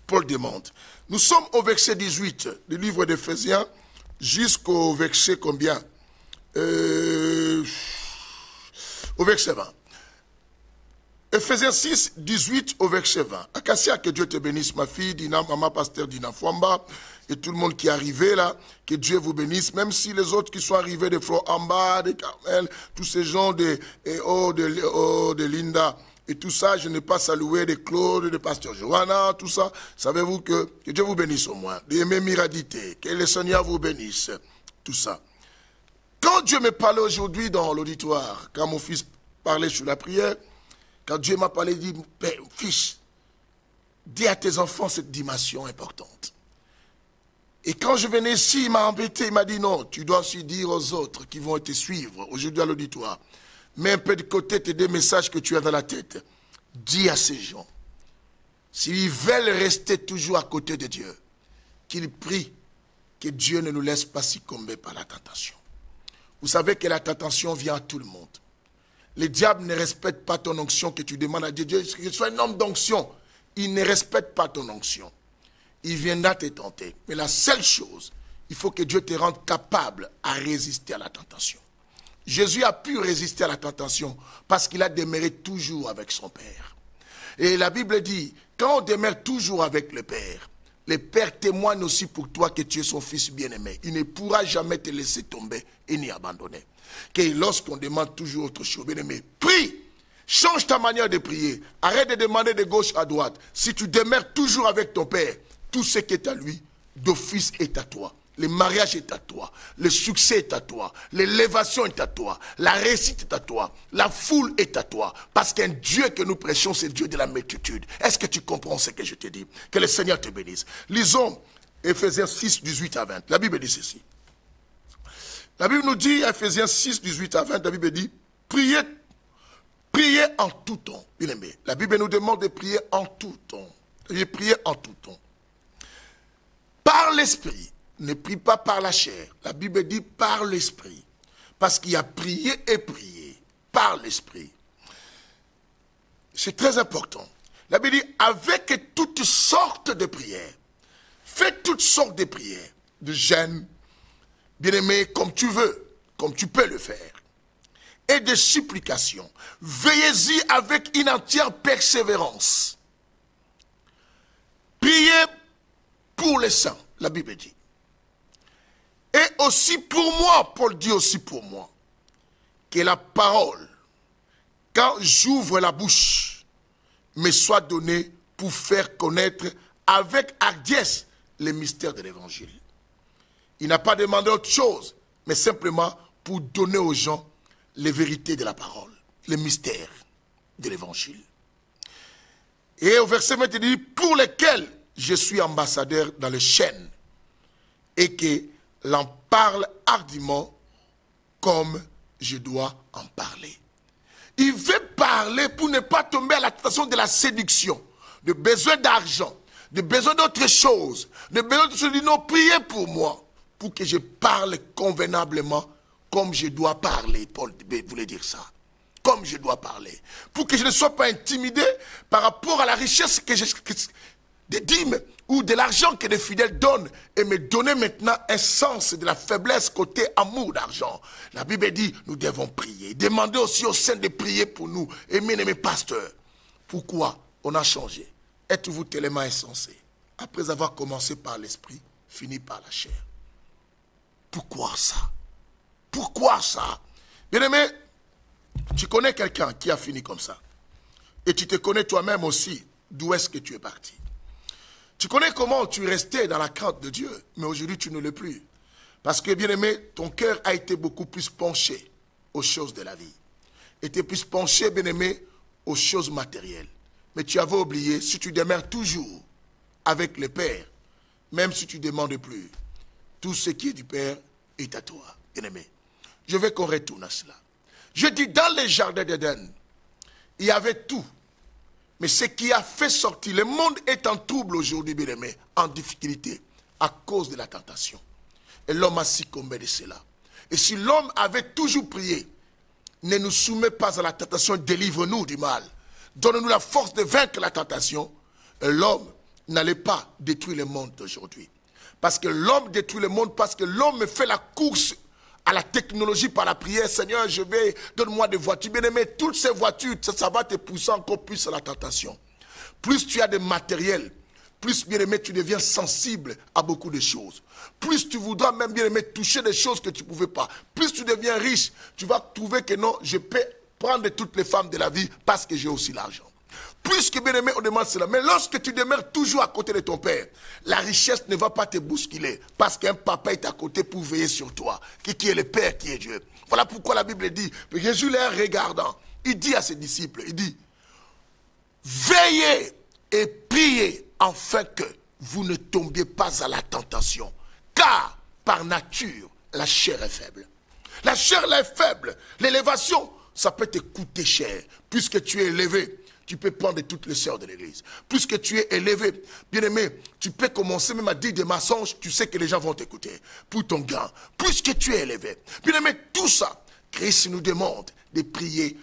Paul demande. Nous sommes au verset 18 du livre d'Éphésiens jusqu'au verset combien? Au verset 20. Ephésiens 6, 18 au verset 20. Akassia, que Dieu te bénisse, ma fille, Dina, maman, pasteur Dina Fwamba, et tout le monde qui est arrivé là, que Dieu vous bénisse, même si les autres qui sont arrivés de Floramba, de Carmel, tous ces gens de Linda, et tout ça, je n'ai pas salué de Claude, de pasteur Johanna, tout ça. Savez-vous que Dieu vous bénisse au moins, de Aimé Miradité, que le Seigneur vous bénisse, tout ça. Quand Dieu me parlait aujourd'hui dans l'auditoire, quand mon fils parlait sur la prière, quand Dieu m'a parlé, il dit, Père, fils, dis à tes enfants cette dimension importante. Et quand je venais ici, il m'a embêté, il m'a dit, non, tu dois aussi dire aux autres qui vont te suivre aujourd'hui à l'auditoire. Mets un peu de côté tes deux messages que tu as dans la tête. Dis à ces gens, s'ils veulent rester toujours à côté de Dieu, qu'ils prient que Dieu ne nous laisse pas succomber par la tentation. Vous savez que la tentation vient à tout le monde. Le diable ne respecte pas ton onction que tu demandes à Dieu. Dieu, que je sois un homme d'onction. Il ne respecte pas ton onction. Il viendra te tenter. Mais la seule chose, il faut que Dieu te rende capable à résister à la tentation. Jésus a pu résister à la tentation parce qu'il a demeuré toujours avec son Père. Et la Bible dit, quand on demeure toujours avec le Père témoigne aussi pour toi que tu es son fils bien-aimé. Il ne pourra jamais te laisser tomber et ni abandonner. Que lorsqu'on demande toujours autre chose, bien-aimé, prie, change ta manière de prier, arrête de demander de gauche à droite. Si tu demeures toujours avec ton Père, tout ce qui est à lui, d'office est à toi. Le mariage est à toi, le succès est à toi, l'élévation est à toi, la réussite est à toi, la foule est à toi. Parce qu'un Dieu que nous prêchons, c'est Dieu de la multitude. Est-ce que tu comprends ce que je te dis? Que le Seigneur te bénisse. Lisons Ephésiens 6, 18 à 20. La Bible dit ceci. La Bible nous dit, Ephésiens 6, 18 à 20, la Bible dit, priez en tout temps. Bien aimé, la Bible nous demande de prier en tout temps. Priez en tout temps. Par l'Esprit. Ne prie pas par la chair. La Bible dit par l'Esprit. Parce qu'il y a prié et prié. par l'Esprit. C'est très important. La Bible dit, avec toutes sortes de prières. Fais toutes sortes de prières, de jeûne, bien-aimé, comme tu veux, comme tu peux le faire. Et de supplications. Veillez-y avec une entière persévérance. Priez pour les saints, la Bible dit. Et aussi pour moi, Paul dit aussi pour moi, que la parole, quand j'ouvre la bouche, me soit donnée pour faire connaître avec hardiesse les mystères de l'évangile. Il n'a pas demandé autre chose, mais simplement pour donner aux gens les vérités de la parole, les mystères de l'évangile. Et au verset 20, il dit, pour lesquels je suis ambassadeur dans les chaînes, et que l'on parle hardiment comme je dois en parler. Il veut parler pour ne pas tomber à la tentation de la séduction, de besoin d'argent, de besoin d'autre chose, de besoin de se dire non, priez pour moi, pour que je parle convenablement comme je dois parler. Paul voulait dire ça. Comme je dois parler. Pour que je ne sois pas intimidé par rapport à la richesse des dîmes ou de l'argent que les fidèles donnent et me donner maintenant un sens de la faiblesse côté amour d'argent. La Bible dit, nous devons prier. Demandez aussi aux saints de prier pour nous. Aimés pasteurs. Pourquoi on a changé? Êtes-vous tellement insensé? Après avoir commencé par l'esprit, fini par la chair. Pourquoi ça? Pourquoi ça? Bien-aimé, tu connais quelqu'un qui a fini comme ça. Et tu te connais toi-même aussi d'où est-ce que tu es parti. Tu connais comment tu restais dans la crainte de Dieu, mais aujourd'hui tu ne l'es plus. Parce que, bien-aimé, ton cœur a été beaucoup plus penché aux choses de la vie. Était plus penché, bien-aimé, aux choses matérielles. Mais tu avais oublié, si tu demeures toujours avec le Père, même si tu ne demandes plus, tout ce qui est du Père est à toi, bien-aimé. Je veux qu'on retourne à cela. Je dis, dans les jardins d'Éden, il y avait tout. Mais ce qui a fait sortir, le monde est en trouble aujourd'hui, bien-aimé, en difficulté, à cause de la tentation. Et l'homme a succombé de cela. Et si l'homme avait toujours prié, ne nous soumets pas à la tentation, délivre-nous du mal. Donne-nous la force de vaincre la tentation. L'homme n'allait pas détruire le monde d'aujourd'hui. Parce que l'homme détruit le monde, parce que l'homme fait la course à la technologie par la prière. Seigneur, donne-moi des voitures. Bien-aimé, toutes ces voitures, ça va te pousser encore plus à la tentation. Plus tu as de matériel, plus, bien-aimé, tu deviens sensible à beaucoup de choses. Plus tu voudras même, bien-aimé, toucher des choses que tu ne pouvais pas. Plus tu deviens riche, tu vas trouver que non, je peux prendre toutes les femmes de la vie parce que j'ai aussi l'argent. Plus que, bien-aimé, on demande cela. Mais lorsque tu demeures toujours à côté de ton père, la richesse ne va pas te bousculer. Parce qu'un papa est à côté pour veiller sur toi. Qui est le Père, qui est Dieu. Voilà pourquoi la Bible dit, Jésus les regardant, il dit à ses disciples, il dit, veillez et priez afin que vous ne tombiez pas à la tentation. Car, par nature, la chair est faible. La chair est faible. L'élévation, ça peut te coûter cher. Puisque tu es élevé, tu peux prendre toutes les sœurs de l'église. Puisque tu es élevé, bien-aimé, tu peux commencer même à dire des mensonges, tu sais que les gens vont t'écouter pour ton gain. Puisque tu es élevé. Bien-aimé, tout ça, Christ nous demande de prier,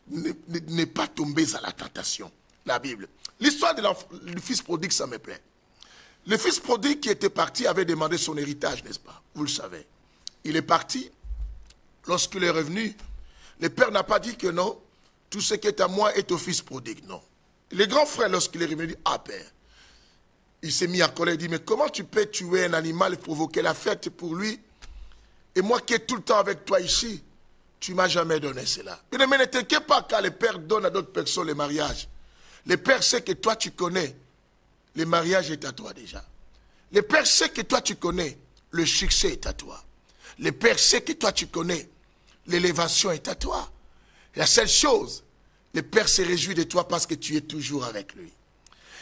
ne pas tomber à la tentation. La Bible. L'histoire du fils prodigue, ça me plaît. Le fils prodigue qui était parti avait demandé son héritage, n'est-ce pas? Vous le savez. Il est parti. Lorsqu'il est revenu, le père n'a pas dit que non, tout ce qui est à moi est au fils prodigue. Non. Le grand frère, lorsqu'il est revenu, dit, ah père, il s'est mis en colère, il dit, mais comment tu peux tuer un animal et provoquer la fête pour lui? Et moi qui est tout le temps avec toi ici, tu ne m'as jamais donné cela. Mais ne t'inquiète pas quand le père donne à d'autres personnes le mariage. Le père sait que toi tu connais, le mariage est à toi déjà. Le père sait que toi tu connais, le succès est à toi. Le père sait que toi tu connais, l'élévation est à toi. La seule chose, le Père se réjouit de toi parce que tu es toujours avec lui.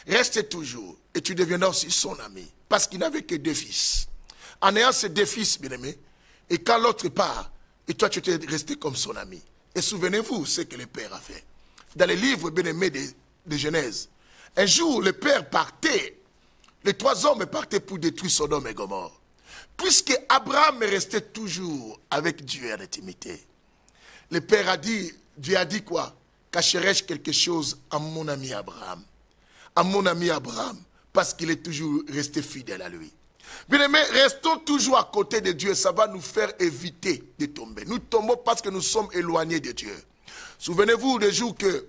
Reste toujours et tu deviendras aussi son ami parce qu'il n'avait que 2 fils. En ayant ces 2 fils, bien-aimés, et quand l'autre part, et toi tu étais resté comme son ami. Et souvenez-vous ce que le Père a fait. Dans les livres, bien-aimés, de Genèse, un jour le Père partait, les 3 hommes partaient pour détruire Sodome et Gomorrhe. Puisque Abraham est resté toujours avec Dieu en intimité, Le Père a dit, Dieu a dit quoi? Cacherai-je quelque chose à mon ami Abraham? À mon ami Abraham, parce qu'il est toujours resté fidèle à lui. Bien-aimés, restons toujours à côté de Dieu, ça va nous faire éviter de tomber. Nous tombons parce que nous sommes éloignés de Dieu. Souvenez-vous des jours que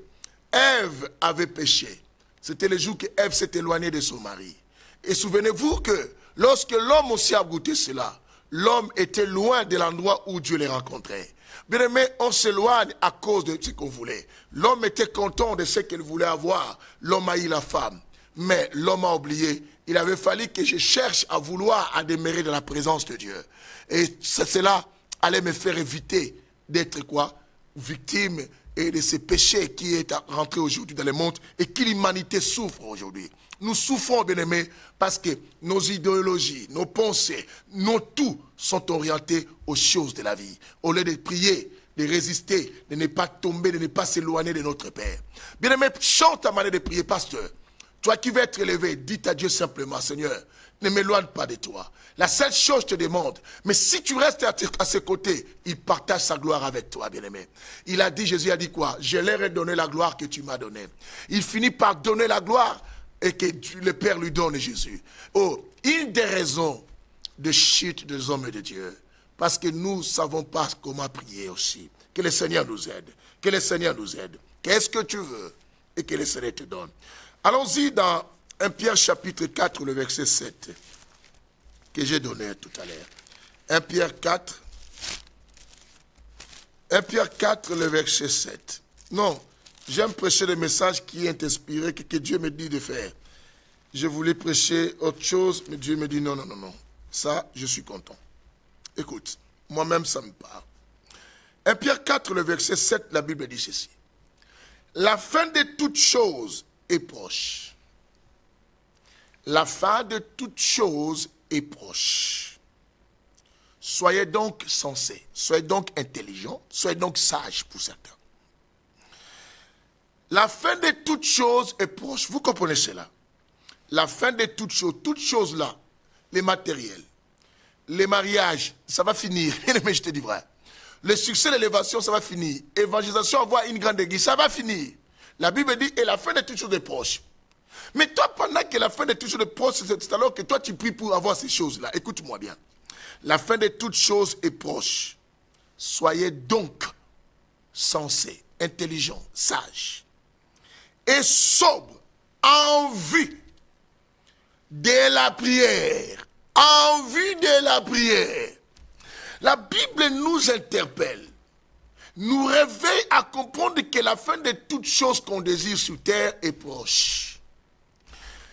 Ève avait péché. C'était le jour que Ève s'est éloignée de son mari. Et souvenez-vous que lorsque l'homme aussi a goûté cela, l'homme était loin de l'endroit où Dieu les rencontrait. Bien-aimés, on s'éloigne à cause de ce qu'on voulait. L'homme était content de ce qu'il voulait avoir. L'homme a eu la femme. Mais l'homme a oublié. Il avait fallu que je cherche à vouloir à demeurer dans la présence de Dieu. Et cela allait me faire éviter d'être quoi? Victime et de ces péchés qui est rentré aujourd'hui dans le monde et que l'humanité souffre aujourd'hui. Nous souffrons, bien-aimés, parce que nos idéologies, nos pensées, nos tout sont orientés aux choses de la vie. Au lieu de prier, de résister, de ne pas tomber, de ne pas s'éloigner de notre Père. Bien-aimés, chante ta manière de prier, pasteur. Toi qui veux être élevé, dis à Dieu simplement, Seigneur, ne m'éloigne pas de toi. La seule chose je te demande, mais si tu restes à ses côtés, il partage sa gloire avec toi, bien-aimé. Il a dit, Jésus a dit quoi? Je leur ai donné la gloire que tu m'as donnée. Il finit par donner la gloire et que le Père lui donne Jésus. Oh, une des raisons de chute des hommes et de Dieu, parce que nous ne savons pas comment prier aussi. Que le Seigneur nous aide. Que le Seigneur nous aide. Qu'est-ce que tu veux? Et que le Seigneur te donne. Allons-y dans 1 Pierre chapitre 4, le verset 7, que j'ai donné tout à l'heure. 1 Pierre 4, le verset 7. Non, j'aime prêcher le message qui est inspiré, que Dieu me dit de faire. Je voulais prêcher autre chose, mais Dieu me dit non, non, non, non. Ça, je suis content. Écoute, moi-même, ça me parle. 1 Pierre 4, le verset 7, la Bible dit ceci. La fin de toutes choses est proche. La fin de toutes choses est proche. Soyez donc sensés, soyez donc intelligents, soyez donc sages pour certains. La fin de toutes choses est proche. Vous comprenez cela? La fin de toutes choses là, les matériels, les mariages, ça va finir. Mais je te dis vrai. Le succès, l'élévation, ça va finir. Évangélisation, avoir une grande église, ça va finir. La Bible dit, et la fin de toutes choses est proche. Mais toi, pendant que la fin de toutes choses est proche, c'est alors que toi, tu pries pour avoir ces choses-là. Écoute-moi bien. La fin de toutes choses est proche. Soyez donc sensés, intelligents, sages et sobres en vue de la prière. En vue de la prière. La Bible nous interpelle, nous réveille à comprendre que la fin de toutes choses qu'on désire sur terre est proche.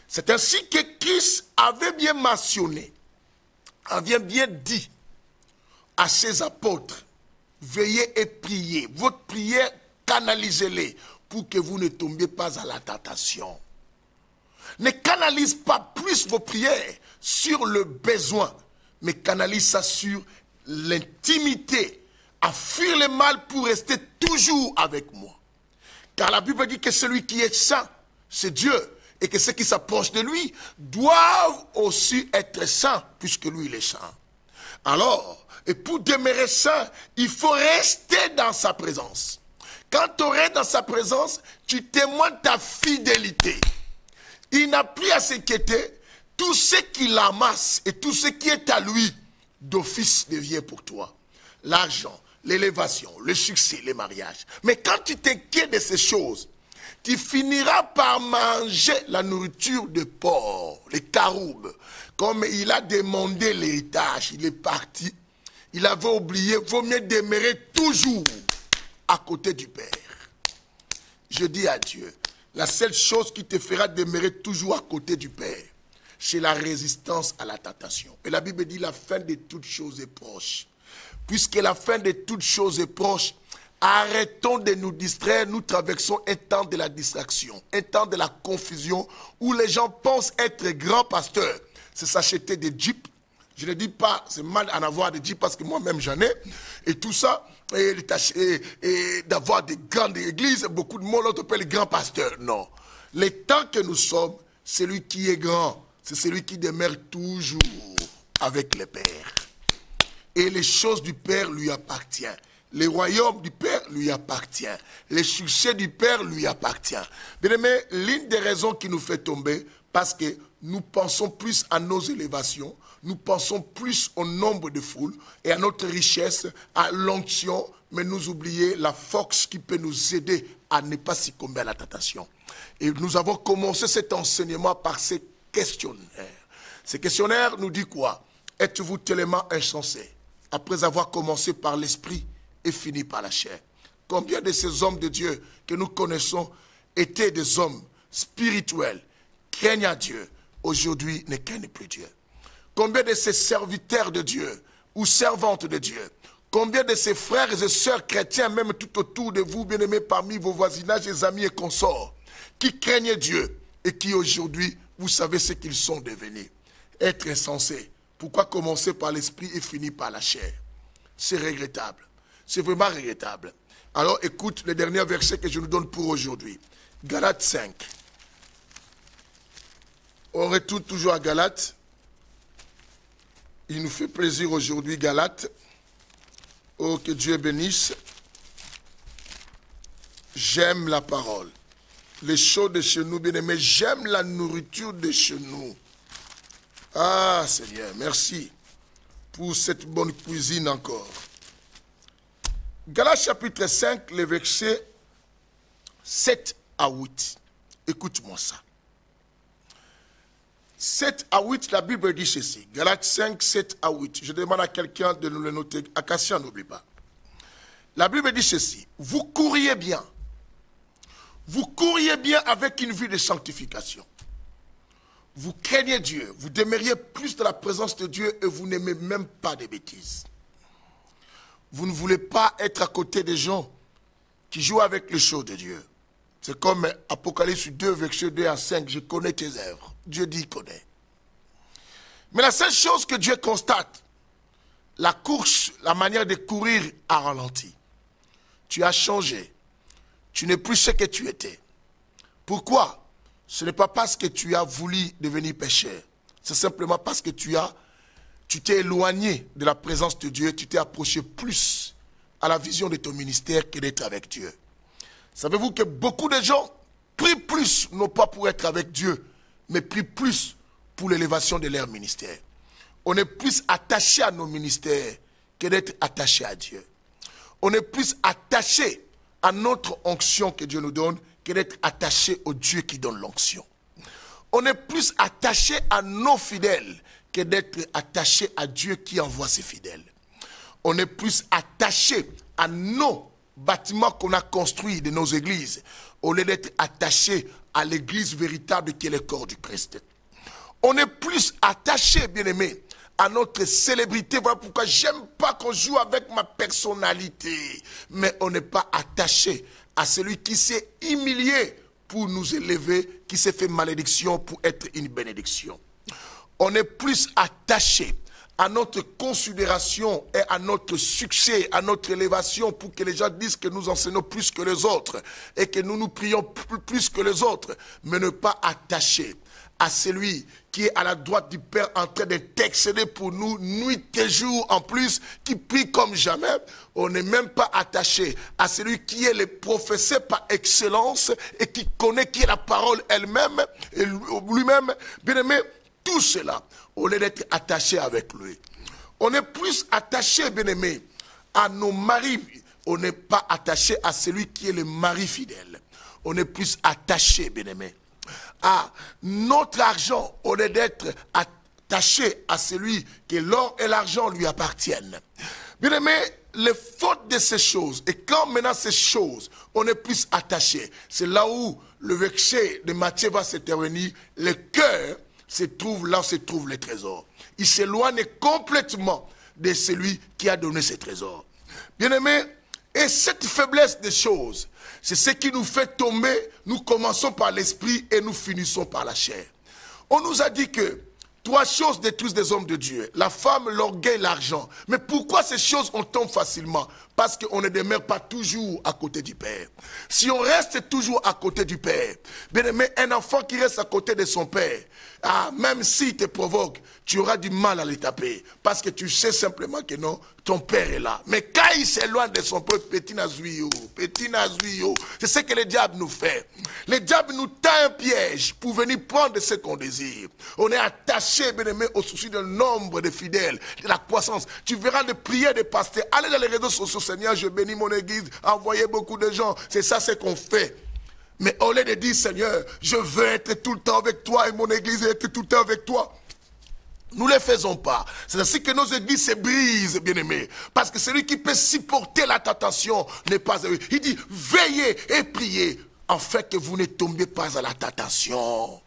C'est ainsi que Christ avait bien mentionné, avait bien dit à ses apôtres, veillez et priez. Votre prière, canalisez-les pour que vous ne tombiez pas à la tentation. Ne canalise pas plus vos prières sur le besoin, mais canalise ça sur l'intimité, à fuir le mal pour rester toujours avec moi. Car la Bible dit que celui qui est saint, c'est Dieu. Et que ceux qui s'approchent de lui doivent aussi être saints, puisque lui, il est saint. Alors, et pour demeurer saint, il faut rester dans sa présence. Quand tu aurais dans sa présence, tu témoignes ta fidélité. Il n'a plus à s'inquiéter. Tout ce qu'il amasse et tout ce qui est à lui, d'office devient pour toi. L'argent, l'élévation, le succès, les mariages. Mais quand tu t'inquiètes de ces choses, tu finiras par manger la nourriture de porc, les caroubes. Comme il a demandé l'héritage, il est parti. Il avait oublié, vaut mieux demeurer toujours à côté du Père. Je dis à Dieu, la seule chose qui te fera demeurer toujours à côté du Père, c'est la résistance à la tentation. Et la Bible dit, la fin de toutes choses est proche. Puisque la fin de toutes choses est proche, arrêtons de nous distraire, nous traversons un temps de la distraction, un temps de la confusion, où les gens pensent être grands pasteurs. C'est s'acheter des jeeps. Je ne dis pas, c'est mal d'en avoir des jeeps parce que moi-même j'en ai. Et tout ça, et d'avoir des grandes églises, beaucoup de monde, l'autre appelle les grands pasteurs. Non. Le temps que nous sommes, celui qui est grand, c'est celui qui demeure toujours avec le Père. Et les choses du Père lui appartiennent. Le royaume du Père lui appartient. Le succès du Père lui appartient. Bien-aimés, l'une des raisons qui nous fait tomber, parce que nous pensons plus à nos élévations, nous pensons plus au nombre de foules et à notre richesse, à l'onction, mais nous oublions la force qui peut nous aider à ne pas succomber à la tentation. Et nous avons commencé cet enseignement par ces questionnaires. Ces questionnaires nous disent quoi? Êtes-vous tellement insensé après avoir commencé par l'esprit et fini par la chair? Combien de ces hommes de Dieu que nous connaissons étaient des hommes spirituels, craignant Dieu, aujourd'hui ne craignent plus Dieu? Combien de ces serviteurs de Dieu ou servantes de Dieu, combien de ces frères et sœurs chrétiens, même tout autour de vous, bien-aimés, parmi vos voisinages, les amis et consorts, qui craignent Dieu et qui aujourd'hui, vous savez ce qu'ils sont devenus? Être insensé. Pourquoi commencer par l'esprit et finir par la chair? C'est regrettable. C'est vraiment regrettable. Alors écoute le dernier verset que je nous donne pour aujourd'hui. Galates 5. On retourne toujours à Galates. Il nous fait plaisir aujourd'hui, Galates. Oh, que Dieu bénisse. J'aime la parole. Les choses de chez nous, bien-aimés, j'aime la nourriture de chez nous. Ah, Seigneur, merci pour cette bonne cuisine encore. Galates chapitre 5, les versets 7 à 8. Écoute-moi ça. 7 à 8, la Bible dit ceci. Galates 5, 7 à 8. Je demande à quelqu'un de nous le noter. Acacia, n'oublie pas. La Bible dit ceci. Vous couriez bien. Vous couriez bien avec une vie de sanctification. Vous craignez Dieu. Vous demeuriez plus de la présence de Dieu et vous n'aimez même pas des bêtises. Vous ne voulez pas être à côté des gens qui jouent avec les choses de Dieu. C'est comme Apocalypse 2, verset 2 à 5. Je connais tes œuvres. Dieu dit, il connaît. Mais la seule chose que Dieu constate, la course, la manière de courir a ralenti. Tu as changé. Tu n'es plus ce que tu étais. Pourquoi? Ce n'est pas parce que tu as voulu devenir pécheur. C'est simplement parce que tu t'es éloigné de la présence de Dieu. Tu t'es approché plus à la vision de ton ministère que d'être avec Dieu. Savez-vous que beaucoup de gens prient plus, non pas pour être avec Dieu, mais prient plus pour l'élévation de leur ministère. On est plus attaché à nos ministères que d'être attaché à Dieu. On est plus attaché à notre onction que Dieu nous donne que d'être attaché au Dieu qui donne l'onction. On est plus attaché à nos fidèles que d'être attaché à Dieu qui envoie ses fidèles. On est plus attaché à nos bâtiments qu'on a construits de nos églises, au lieu d'être attaché à l'église véritable qui est le corps du Christ. On est plus attaché, bien-aimé, à notre célébrité. Voilà pourquoi j'aime pas qu'on joue avec ma personnalité. Mais on n'est pas attaché à celui qui s'est humilié pour nous élever, qui s'est fait malédiction pour être une bénédiction. On est plus attaché à notre considération et à notre succès, à notre élévation, pour que les gens disent que nous enseignons plus que les autres et que nous nous prions plus que les autres, mais ne pas attaché à celui qui est à la droite du Père en train d'intercéder pour nous nuit et jour en plus, qui prie comme jamais. On n'est même pas attaché à celui qui est le professeur par excellence et qui connaît qui est la parole elle-même et lui-même. Bien aimé, tout cela, au lieu d'être attaché avec lui. On est plus attaché, bien aimé, à nos maris. On n'est pas attaché à celui qui est le mari fidèle. On est plus attaché, bien aimé, à notre argent, au lieu d'être attaché à celui que l'or et l'argent lui appartiennent. Bien aimé, les fautes de ces choses, et quand maintenant ces choses, on est plus attaché, c'est là où le verset de Matthieu va s'intervenir, le cœur se trouve là où se trouve le trésor. Il s'éloigne complètement de celui qui a donné ce trésor. Bien aimé, et cette faiblesse des choses, c'est ce qui nous fait tomber. Nous commençons par l'esprit et nous finissons par la chair. On nous a dit que 3 choses détruisent des hommes de Dieu. La femme, l'orgueil, l'argent. Mais pourquoi ces choses on tombe facilement? Parce qu'on ne demeure pas toujours à côté du Père. Si on reste toujours à côté du Père, bien aimé, un enfant qui reste à côté de son Père, même s'il te provoque, tu auras du mal à le taper. Parce que tu sais simplement que non, ton Père est là. Mais quand il s'éloigne de son peuple, petit nazuyo, c'est ce que le diable nous fait. Le diable nous tend un piège pour venir prendre ce qu'on désire. On est attaché, bien aimé, au souci du nombre de fidèles, de la croissance. Tu verras les prières des pasteurs. Allez dans les réseaux sociaux, Seigneur, je bénis mon église, envoyez beaucoup de gens. C'est ça ce qu'on fait. Mais au lieu de dire, Seigneur, je veux être tout le temps avec toi et mon église être tout le temps avec toi. Nous ne le faisons pas. C'est ainsi que nos églises se brisent, bien-aimés. Parce que celui qui peut supporter la tentation n'est pas... Il dit, veillez et priez, afin que vous ne tombiez pas à la tentation.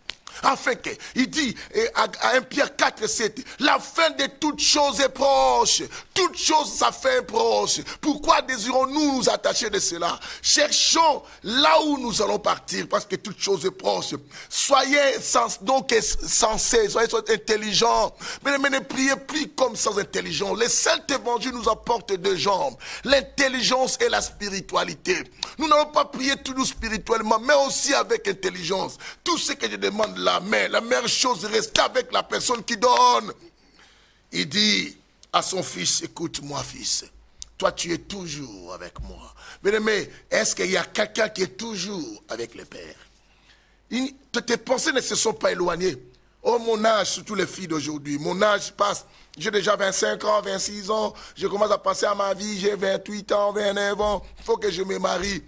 Afin que, il dit à 1 Pierre 4, 7, la fin de toutes choses est proche. Toute chose, sa fin est proche. Pourquoi désirons-nous nous attacher de cela? Cherchons là où nous allons partir, parce que toute chose est proche. Soyez donc sensés, soyez intelligents. Mais ne priez plus comme sans intelligence. Le Saint-Évangile nous apporte deux jambes, l'intelligence et la spiritualité. Nous n'allons pas prier toujours spirituellement, mais aussi avec intelligence. Tout ce que je demande la meilleure chose reste avec la personne qui donne. Il dit à son fils, écoute-moi fils, toi tu es toujours avec moi. Mais est-ce qu'il y a quelqu'un qui est toujours avec le Père? Tes pensées ne se sont pas éloignées. Oh mon âge, surtout les filles d'aujourd'hui, mon âge passe, j'ai déjà 25 ans, 26 ans, je commence à passer à ma vie, j'ai 28 ans, 29 ans, il faut que je me marie.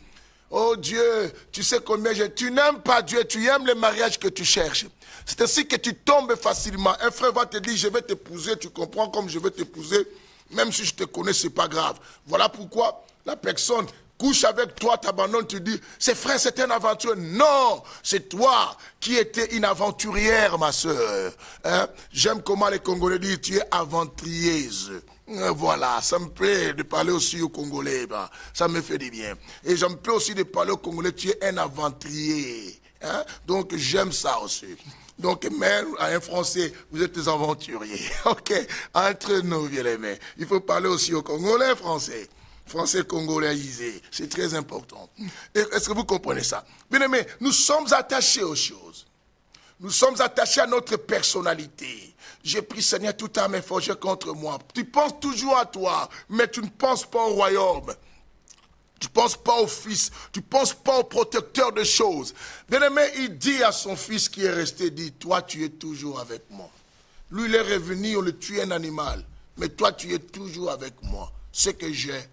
Oh Dieu, tu sais combien tu n'aimes pas Dieu, tu aimes le mariage que tu cherches. C'est ainsi que tu tombes facilement. Un frère va te dire, je vais t'épouser, tu comprends comme je vais t'épouser. Même si je te connais, ce n'est pas grave. Voilà pourquoi la personne couche avec toi, t'abandonne, tu dis, c'est frère, c'était une aventure. Non, c'est toi qui étais une aventurière, ma soeur. Hein? J'aime comment les Congolais disent, tu es aventurieuse. Voilà, ça me plaît de parler aussi aux Congolais, bah, ça me fait du bien. Et j'aime plaît aussi de parler aux Congolais, tu es un aventurier. Hein? Donc j'aime ça aussi. Donc même à un Français, vous êtes des aventuriers. Ok, entre nous, bien-aimés. Il faut parler aussi aux Congolais français. Français congolaisé, c'est très important. Est-ce que vous comprenez ça? Bien-aimés, nous sommes attachés aux choses. Nous sommes attachés à notre personnalité. J'ai pris, Seigneur, toute âme est forgée contre moi. Tu penses toujours à toi, mais tu ne penses pas au royaume. Tu ne penses pas au Fils. Tu ne penses pas au protecteur des choses. Bien-aimé, il dit à son fils qui est resté, dit, toi, tu es toujours avec moi. Lui, il est revenu, on le tue un animal. Mais toi, tu es toujours avec moi. Ce que j'ai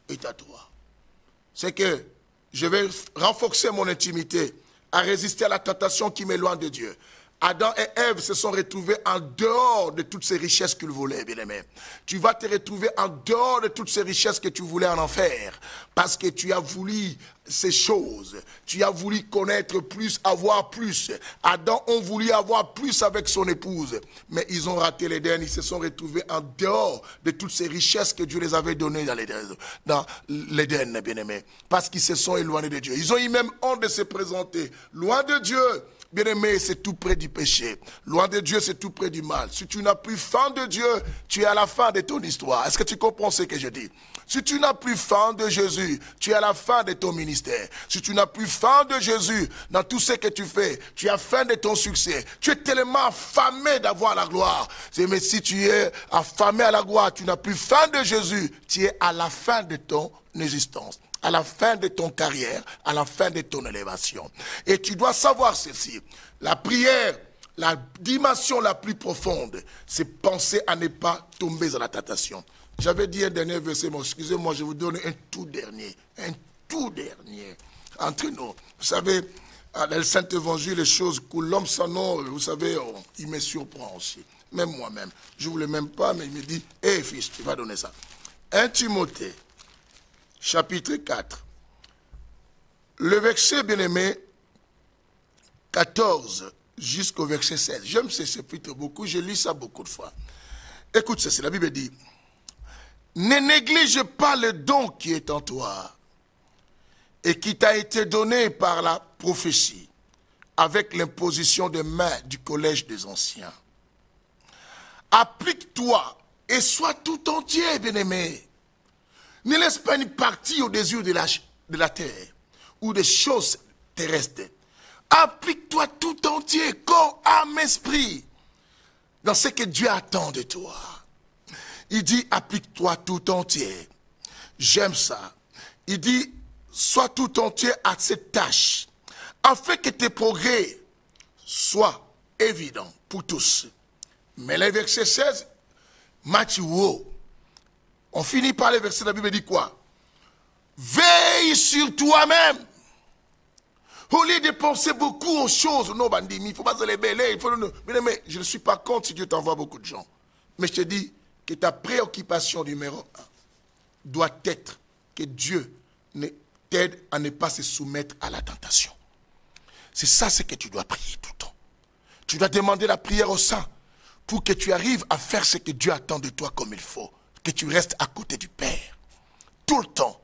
est à toi. C'est que je vais renforcer mon intimité à résister à la tentation qui m'éloigne de Dieu. Adam et Ève se sont retrouvés en dehors de toutes ces richesses qu'ils voulaient, bien-aimé. Tu vas te retrouver en dehors de toutes ces richesses que tu voulais en enfer. Parce que tu as voulu ces choses. Tu as voulu connaître plus, avoir plus. Adam a voulu avoir plus avec son épouse. Mais ils ont raté l'Éden. Ils se sont retrouvés en dehors de toutes ces richesses que Dieu les avait données dans l'Éden, bien-aimé. Parce qu'ils se sont éloignés de Dieu. Ils ont eu même honte de se présenter. Loin de Dieu. Bien-aimé, c'est tout près du péché. Loin de Dieu, c'est tout près du mal. Si tu n'as plus faim de Dieu, tu es à la fin de ton histoire. Est-ce que tu comprends ce que je dis? Si tu n'as plus faim de Jésus, tu es à la fin de ton ministère. Si tu n'as plus faim de Jésus dans tout ce que tu fais, tu as faim de ton succès. Tu es tellement affamé d'avoir la gloire. Mais si tu es affamé à la gloire, tu n'as plus faim de Jésus, tu es à la fin de ton existence. À la fin de ton carrière, à la fin de ton élévation. Et tu dois savoir ceci. La prière, la dimension la plus profonde, c'est penser à ne pas tomber dans la tentation. J'avais dit un dernier verset, excusez-moi, je vous donne un tout dernier. Entre nous. Vous savez, dans le Saint-Évangile, les choses que l'homme sans nom, vous savez, il me surprend aussi. Même moi-même. Je ne voulais même pas, mais il me dit, hé fils, tu vas donner ça. 1 Timothée. Chapitre 4. Le verset, bien-aimé, 14 jusqu'au verset 16. J'aime ce chapitre beaucoup, je lis ça beaucoup de fois. Écoute ceci, la Bible dit, ne néglige pas le don qui est en toi et qui t'a été donné par la prophétie avec l'imposition des mains du collège des anciens. Applique-toi et sois tout entier, bien-aimé. Ne laisse pas une partie au désir de la terre ou des choses terrestres. Applique-toi tout entier, corps, âme, esprit, dans ce que Dieu attend de toi. Il dit, applique-toi tout entier. J'aime ça. Il dit, sois tout entier à cette tâche, afin que tes progrès soient évidents pour tous. Mais le verset 16, Matthieu, on finit par le verset de la Bible, dit quoi? Veille sur toi-même. Au lieu de penser beaucoup aux choses, non, bandit, il ne faut pas se rébeller, il faut... Mais je ne suis pas contre si Dieu t'envoie beaucoup de gens. Mais je te dis que ta préoccupation numéro 1 doit être que Dieu t'aide à ne pas se soumettre à la tentation. C'est ça ce que tu dois prier tout le temps. Tu dois demander la prière au Saint pour que tu arrives à faire ce que Dieu attend de toi comme il faut. Que tu restes à côté du Père. Tout le temps.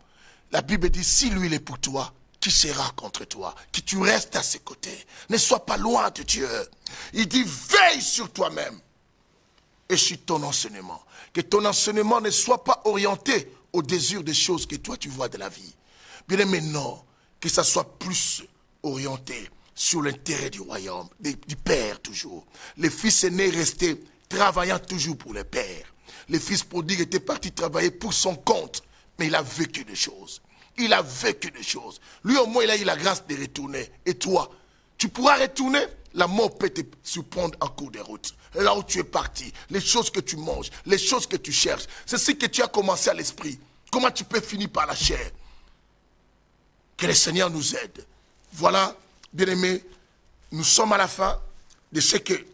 La Bible dit, si lui il est pour toi, qui sera contre toi? Que tu restes à ses côtés. Ne sois pas loin de Dieu. Il dit, veille sur toi-même et sur ton enseignement. Que ton enseignement ne soit pas orienté au désir des choses que toi tu vois de la vie. Bien aimé, non. Que ça soit plus orienté sur l'intérêt du royaume, du Père toujours. Les fils aînés restaient travaillant toujours pour le Père. Le fils prodigue était parti travailler pour son compte, mais il a vécu des choses. Il a vécu des choses. Lui au moins il a eu la grâce de retourner. Et toi, tu pourras retourner, la mort peut te surprendre en cours de route. Là où tu es parti, les choses que tu manges, les choses que tu cherches, c'est ce que tu as commencé à l'esprit. Comment tu peux finir par la chair? Que le Seigneur nous aide. Voilà, bien-aimés, nous sommes à la fin de ce que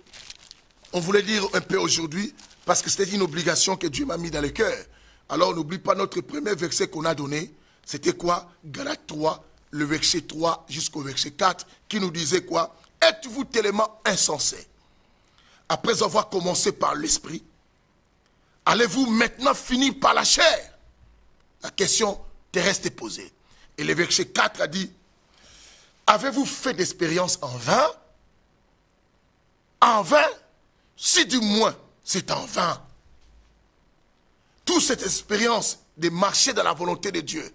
on voulait dire un peu aujourd'hui, parce que c'était une obligation que Dieu m'a mis dans le cœur. Alors n'oublie pas notre premier verset qu'on a donné. C'était quoi? Galates 3, le verset 3 jusqu'au verset 4, qui nous disait quoi? Êtes-vous tellement insensés? Après avoir commencé par l'esprit, allez-vous maintenant finir par la chair? La question te reste posée. Et le verset 4 a dit, avez-vous fait d'expérience en vain? En vain? Si du moins c'est en vain. Toute cette expérience de marcher dans la volonté de Dieu,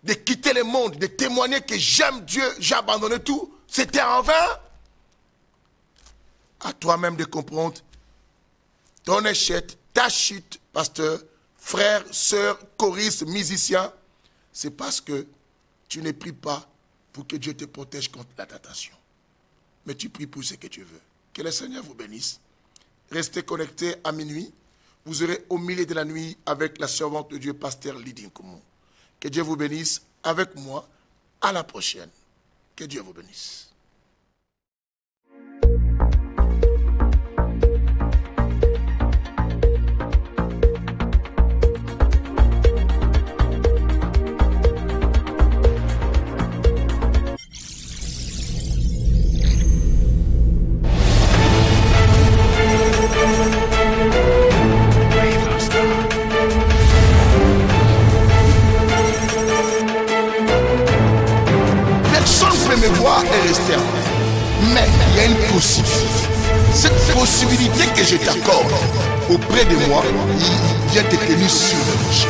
de quitter le monde, de témoigner que j'aime Dieu, j'ai abandonné tout, c'était en vain. À toi-même de comprendre ton échec, ta chute, pasteur, frère, sœur, choriste, musicien, c'est parce que tu ne pries pas pour que Dieu te protège contre la tentation. Mais tu pries pour ce que tu veux. Que le Seigneur vous bénisse. Restez connectés à minuit. Vous serez au milieu de la nuit avec la servante de Dieu, pasteur Lydie Nkoumou. Que Dieu vous bénisse avec moi. À la prochaine. Que Dieu vous bénisse. Et rester en paix. Mais il y a une possibilité. Cette possibilité que je t'accorde auprès de moi, il vient te tenir sur le rocher.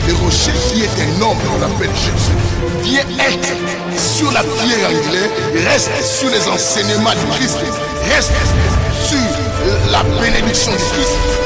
Le rocher qui est un homme qu'on appelle Jésus vient être sur la pierre angulaire, reste sur les enseignements du Christ, reste sur la bénédiction du Christ.